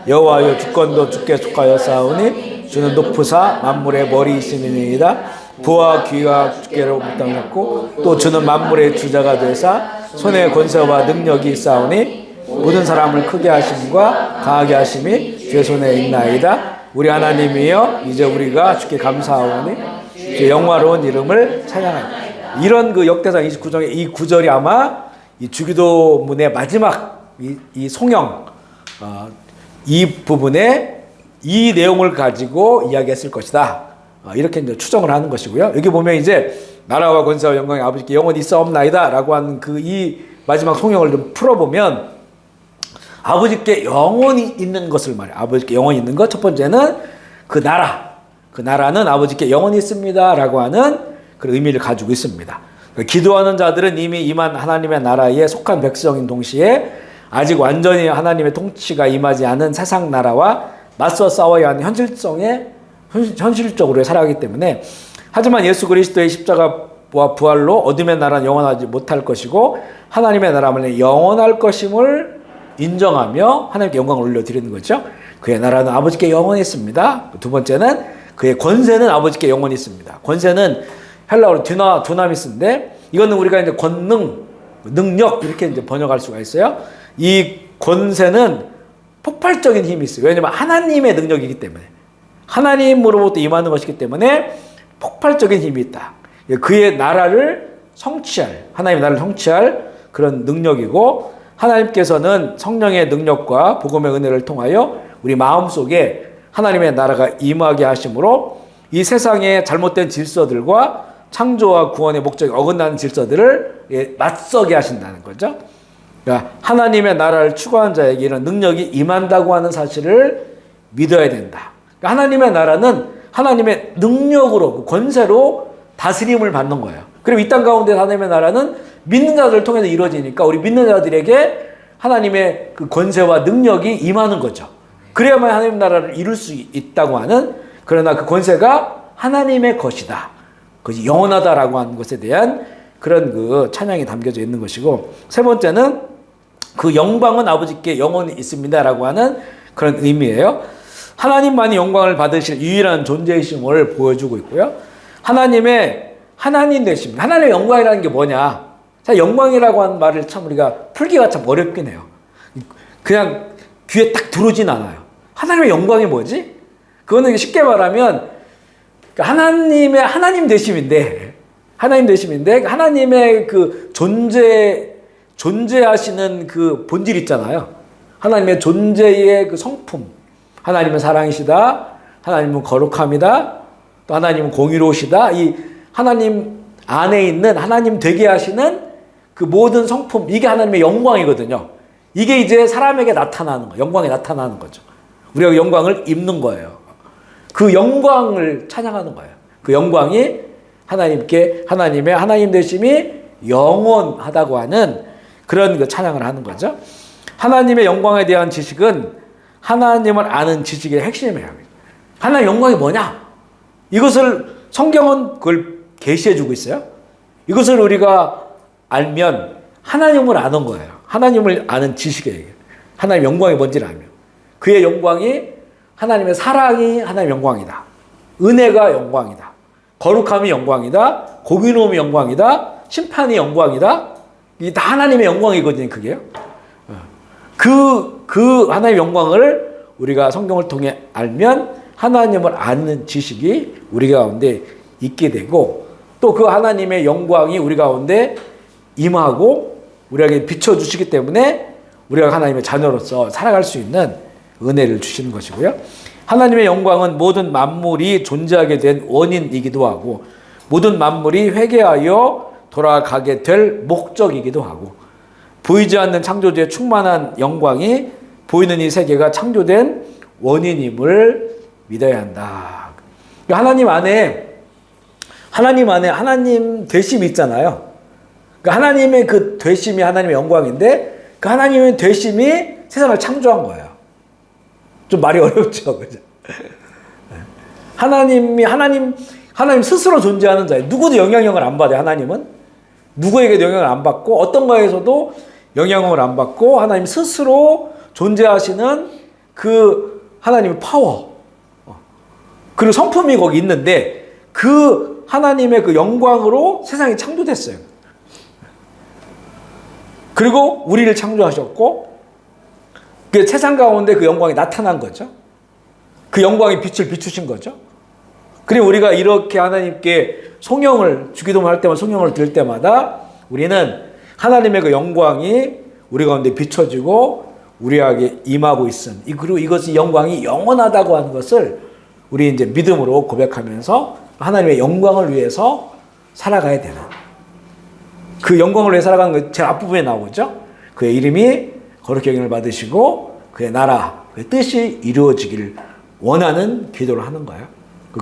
여호와의 주권도 주께 속하였사오니 주는 높으사 만물의 머리이시니이다. 부와 귀와 주께로부터 났고 또 주는 만물의 주자가 되사 손에 권세와 능력이 있사오니 모든 사람을 크게 하심과 강하게 하심이 주의 손에 있나이다. 우리 하나님이여 이제 우리가 주께 감사하오니 주의 영화로운 이름을 찬양하리. 이런 그 역대상 29장의 이 구절이 아마 이 주기도문의 마지막 이 송영 이 부분에 이 내용을 가지고 이야기했을 것이다. 이렇게 이제 추정을 하는 것이고요. 여기 보면 이제 나라와 권세와 영광이 아버지께 영원히 있사옵나이다 라고 하는 그 이 마지막 송영을 좀 풀어보면 아버지께 영원히 있는 것을 말해요. 아버지께 영원히 있는 것. 첫 번째는 그 나라는 아버지께 영원히 있습니다 라고 하는 그런 의미를 가지고 있습니다. 기도하는 자들은 이미 임한 하나님의 나라에 속한 백성인 동시에 아직 완전히 하나님의 통치가 임하지 않은 세상 나라와 맞서 싸워야 하는 현실적으로 살아가기 때문에, 하지만 예수 그리스도의 십자가와 부활로 어둠의 나라는 영원하지 못할 것이고 하나님의 나라는 영원할 것임을 인정하며 하나님께 영광을 올려드리는 거죠. 그의 나라는 아버지께 영원히 있습니다. 두 번째는 그의 권세는 아버지께 영원히 있습니다. 권세는 헬라어로 두나미스인데 이거는 우리가 이제 권능, 능력 이렇게 이제 번역할 수가 있어요. 이 권세는 폭발적인 힘이 있어요. 왜냐하면 하나님의 능력이기 때문에, 하나님으로부터 임하는 것이기 때문에 폭발적인 힘이 있다. 그의 나라를 성취할, 하나님의 나라를 성취할 그런 능력이고, 하나님께서는 성령의 능력과 복음의 은혜를 통하여 우리 마음속에 하나님의 나라가 임하게 하심으로 이 세상의 잘못된 질서들과 창조와 구원의 목적이 어긋나는 질서들을 맞서게 하신다는 거죠. 그러니까 하나님의 나라를 추구하는 자에게 이런 능력이 임한다고 하는 사실을 믿어야 된다. 그러니까 하나님의 나라는 하나님의 능력으로, 권세로 다스림을 받는 거예요. 그리고 이 땅 가운데 하나님의 나라는 믿는 자들을 통해서 이루어지니까 우리 믿는 자들에게 하나님의 그 권세와 능력이 임하는 거죠. 그래야만 하나님의 나라를 이룰 수 있다고 하는, 그러나 그 권세가 하나님의 것이다. 그것이 영원하다라고 하는 것에 대한 그런 그 찬양이 담겨져 있는 것이고, 세 번째는 그 영광은 아버지께 영원히 있습니다라고 하는 그런 의미예요. 하나님만이 영광을 받으실 유일한 존재이심을 보여주고 있고요. 하나님 되심, 하나님의 영광이라는 게 뭐냐? 자, 영광이라고 하는 말을 참 우리가 풀기가 참 어렵긴 해요. 그냥 귀에 딱 들어오진 않아요. 하나님의 영광이 뭐지? 그거는 쉽게 말하면 하나님 되심인데 하나님의 그 존재하시는 그 본질 있잖아요. 하나님의 존재의 그 성품. 하나님은 사랑이시다. 하나님은 거룩함이다. 또 하나님은 공의로우시다. 이 하나님 안에 있는 하나님 되게 하시는 그 모든 성품, 이게 하나님의 영광이거든요. 이게 이제 사람에게 나타나는 거예요. 영광이 나타나는 거죠. 우리가 그 영광을 입는 거예요. 그 영광을 찬양하는 거예요. 그 영광이 하나님의 하나님 되심이 영원하다고 하는 그런 그 찬양을 하는 거죠. 하나님의 영광에 대한 지식은 하나님을 아는 지식의 핵심이에요. 하나님의 영광이 뭐냐? 이것을 성경은 그걸 계시해 주고 있어요. 이것을 우리가 알면 하나님을 아는 거예요. 하나님을 아는 지식이에요. 하나님의 영광이 뭔지를 알면. 그의 영광이 하나님의 사랑이 하나님의 영광이다. 은혜가 영광이다. 거룩함이 영광이다. 공의로움이 영광이다. 심판이 영광이다. 이게 다 하나님의 영광이거든요. 그게요. 그 하나님의 영광을 우리가 성경을 통해 알면 하나님을 아는 지식이 우리 가운데 있게 되고 또 그 하나님의 영광이 우리 가운데 임하고 우리에게 비춰주시기 때문에 우리가 하나님의 자녀로서 살아갈 수 있는 은혜를 주시는 것이고요. 하나님의 영광은 모든 만물이 존재하게 된 원인이기도 하고 모든 만물이 회개하여 돌아가게 될 목적이기도 하고 보이지 않는 창조주의 충만한 영광이 보이는 이 세계가 창조된 원인임을 믿어야 한다. 하나님 안에 하나님 되심이 있잖아요. 하나님의 그 되심이 하나님의 영광인데 그 하나님의 되심이 세상을 창조한 거예요. 좀 말이 어렵죠. 그죠? 하나님 스스로 존재하는 자예요. 누구도 영향력을 안 받아요. 하나님은 누구에게도 영향을 안 받고 어떤 거에서도 영향을 안 받고 하나님 스스로 존재하시는 그 하나님의 파워 그리고 성품이 거기 있는데 그 하나님의 그 영광으로 세상이 창조됐어요. 그리고 우리를 창조하셨고 그 세상 가운데 그 영광이 나타난 거죠. 그 영광의 빛을 비추신 거죠. 그리고 우리가 이렇게 하나님께 송영을 주기도문 할 때마다 송영을 드릴 때마다 우리는 하나님의 그 영광이 우리 가운데 비춰지고 우리에게 임하고 있음. 그리고 이것이 영광이 영원하다고 하는 것을 우리 이제 믿음으로 고백하면서 하나님의 영광을 위해서 살아가야 되는. 그 영광을 위해 살아가는 것 제일 앞부분에 나오죠. 그의 이름이 거룩히 여김을 받으시고 그의 나라, 그의 뜻이 이루어지길 원하는 기도를 하는 거예요.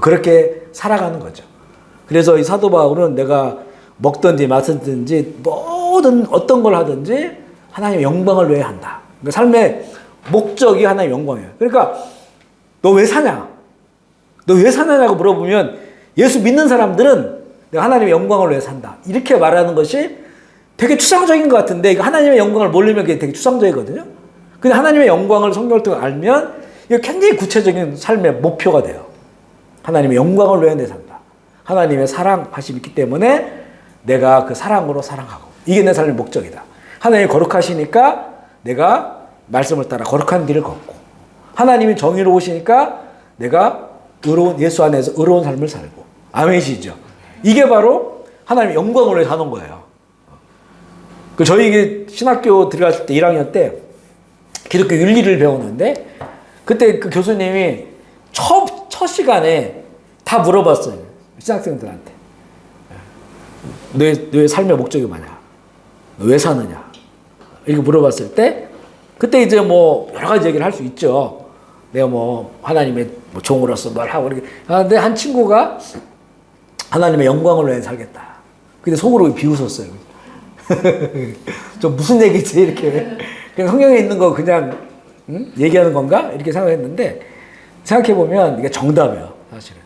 그렇게 살아가는 거죠. 그래서 이 사도 바울은 내가 먹든지 마시든지 모든 어떤 걸 하든지 하나님의 영광을 위해 한다. 그러니까 삶의 목적이 하나님의 영광이에요. 그러니까 너 왜 사냐? 너 왜 사냐고 물어보면 예수 믿는 사람들은 내가 하나님의 영광을 위해 산다. 이렇게 말하는 것이 되게 추상적인 것 같은데 이거 하나님의 영광을 모르면 그게 되게 추상적이거든요. 근데 하나님의 영광을 성경을 통해 알면 이거 굉장히 구체적인 삶의 목표가 돼요. 하나님의 영광을 위해 내 산다. 하나님의 사랑하심이 있기 때문에 내가 그 사랑으로 사랑하고 이게 내 삶의 목적이다. 하나님이 거룩하시니까 내가 말씀을 따라 거룩한 길을 걷고 하나님이 정의로우시니까 내가 의로운 예수 안에서 의로운 삶을 살고 아멘이시죠. 이게 바로 하나님의 영광을 위해 사는 거예요. 저희 신학교 들어갔을 때 1학년 때 기독교 윤리를 배우는데 그때 그 교수님이 첫 시간에 다 물어봤어요. 신학생들한테. 너의 삶의 목적이 뭐냐? 너 왜 사느냐? 이렇게 물어봤을 때 그때 이제 뭐 여러 가지 얘기를 할 수 있죠. 내가 뭐 하나님의 뭐 종으로서 뭘 하고 이렇게. 근데 한 친구가 하나님의 영광을 위해 살겠다. 근데 속으로 비웃었어요. 좀 무슨 얘기지 이렇게. 그냥 성경에 있는 거 그냥 얘기하는 건가? 이렇게 생각했는데 생각해보면 이게 정답이에요. 사실은.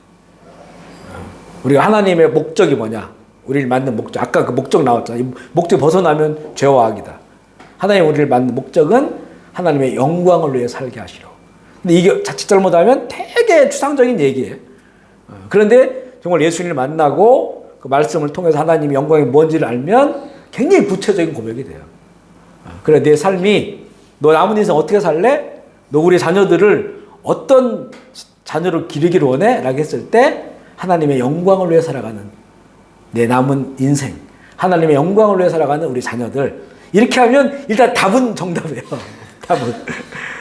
우리가 하나님의 목적이 뭐냐? 우리를 만든 목적. 아까 그 목적 나왔잖아요. 이 목적 벗어나면 죄와 악이다. 하나님 우리를 만든 목적은 하나님의 영광을 위해 살게 하시려. 근데 이게 자칫 잘못하면 되게 추상적인 얘기예요. 그런데 정말 예수님을 만나고 그 말씀을 통해서 하나님의 영광이 뭔지를 알면 굉장히 구체적인 고백이 돼요. 그래 내 삶이 너 남은 인생 어떻게 살래? 너 우리 자녀들을 어떤 자녀로 기르기를 원해? 라고 했을 때 하나님의 영광을 위해 살아가는 내 남은 인생 하나님의 영광을 위해 살아가는 우리 자녀들 이렇게 하면 일단 답은 정답이에요. 답은.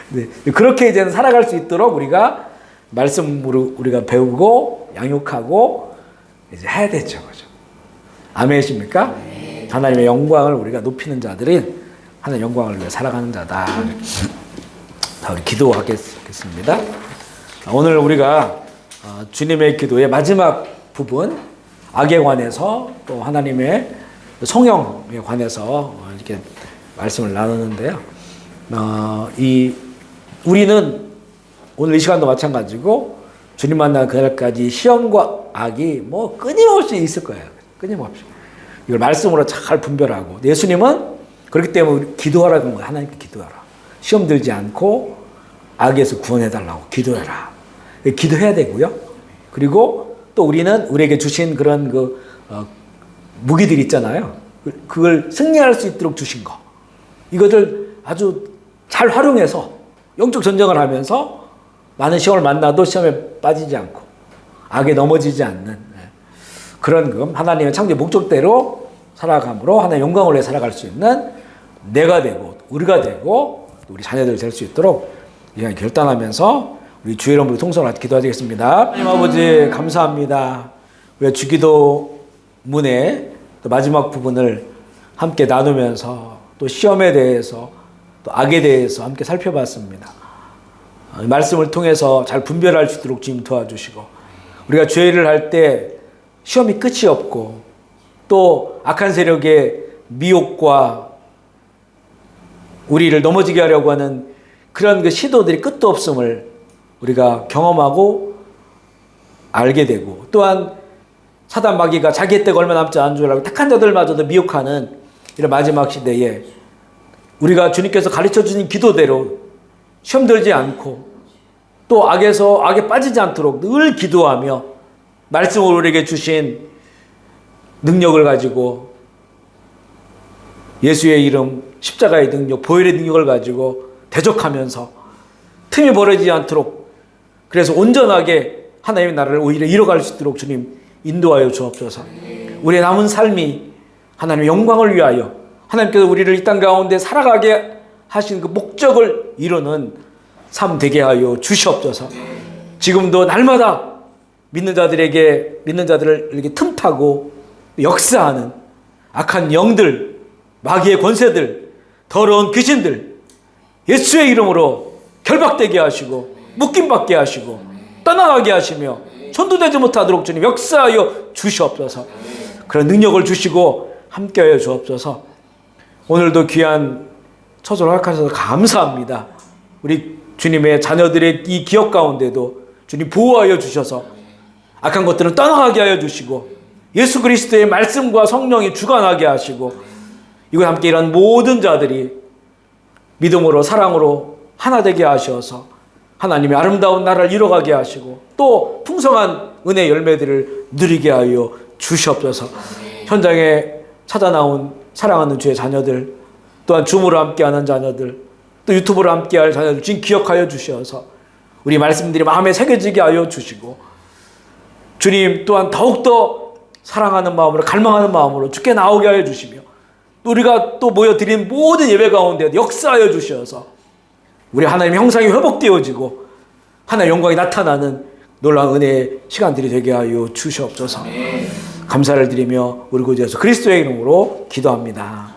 네. 그렇게 이제는 살아갈 수 있도록 우리가 말씀으로 우리가 배우고 양육하고 이제 해야 되죠. 그죠? 아멘이십니까? 네. 하나님의 영광을 우리가 높이는 자들이 하나님의 영광을 위해 살아가는 자다. 자, 우리 기도하겠습니다. 오늘 우리가 주님의 기도의 마지막 부분 악에 관해서 또 하나님의 성령에 관해서 이렇게 말씀을 나누는데요. 우리는 오늘 이 시간도 마찬가지고 주님 만나는 그날까지 시험과 악이 뭐 끊임없이 있을 거예요. 끊임없이. 이걸 말씀으로 잘 분별하고 예수님은 그렇기 때문에 기도하라는 거예요. 하나님께 기도하라. 시험 들지 않고 악에서 구원해달라고 기도해라. 기도해야 되고요. 그리고 또 우리는 우리에게 주신 그런 무기들 있잖아요. 그걸 승리할 수 있도록 주신 거. 이것을 아주 잘 활용해서 영적 전쟁을 하면서 많은 시험을 만나도 시험에 빠지지 않고 악에 넘어지지 않는 그런 하나님의 창조의 목적대로 살아감으로 하나님의 영광을 위해 살아갈 수 있는 내가 되고 우리가 되고 우리 자녀들이 될 수 있도록 이렇게 결단하면서 우리 주의 이름으로 통성을 기도하겠습니다. 하나님 아버지 감사합니다. 우리가 주기도문의 또 마지막 부분을 함께 나누면서 또 시험에 대해서 또 악에 대해서 함께 살펴봤습니다. 말씀을 통해서 잘 분별할 수 있도록 주님 도와주시고 우리가 죄를 할 때 시험이 끝이 없고 또 악한 세력의 미혹과 우리를 넘어지게 하려고 하는 그런 그 시도들이 끝도 없음을 우리가 경험하고 알게 되고 또한 사단 마귀가 자기의 때가 얼마 남지 않은 줄 알고 택한 자들마저도 미혹하는 이런 마지막 시대에 우리가 주님께서 가르쳐 주신 기도대로 시험 들지 않고 또 악에 빠지지 않도록 늘 기도하며 말씀으로 우리에게 주신 능력을 가지고 예수의 이름, 십자가의 능력, 보혈의 능력을 가지고 대적하면서 틈이 벌어지지 않도록 그래서 온전하게 하나님의 나라를 오히려 이뤄갈 수 있도록 주님 인도하여 주옵소서. 우리의 남은 삶이 하나님의 영광을 위하여 하나님께서 우리를 이 땅 가운데 살아가게 하신 그 목적을 이루는 삶 되게 하여 주시옵소서. 지금도 날마다 믿는 자들을 이렇게 틈타고 역사하는 악한 영들, 마귀의 권세들, 더러운 귀신들 예수의 이름으로 결박되게 하시고 묶임받게 하시고 떠나가게 하시며 전도되지 못하도록 주님 역사하여 주시옵소서. 그런 능력을 주시고 함께하여 주옵소서. 오늘도 귀한 처소를 허락하셔서 감사합니다. 우리 주님의 자녀들의 이 기억 가운데도 주님 보호하여 주셔서 악한 것들은 떠나가게 하여 주시고 예수 그리스도의 말씀과 성령이 주관하게 하시고 이곳 함께 일하는 모든 자들이 믿음으로 사랑으로 하나 되게 하셔서 하나님의 아름다운 나라를 이뤄가게 하시고 또 풍성한 은혜 열매들을 누리게 하여 주시옵소서. 현장에 찾아 나온 사랑하는 주의 자녀들 또한 줌으로 함께하는 자녀들 또 유튜브로 함께할 자녀들 지금 기억하여 주셔서 우리 말씀들이 마음에 새겨지게 하여 주시고 주님 또한 더욱더 사랑하는 마음으로 갈망하는 마음으로 주께 나오게 하여 주시며 또 우리가 또 모여드린 모든 예배 가운데 역사하여 주셔서 우리 하나님의 형상이 회복되어지고 하나님의 영광이 나타나는 놀라운 은혜의 시간들이 되게 하여 주시옵소서. 감사를 드리며 우리 구주 예수 그리스도의 이름으로 기도합니다.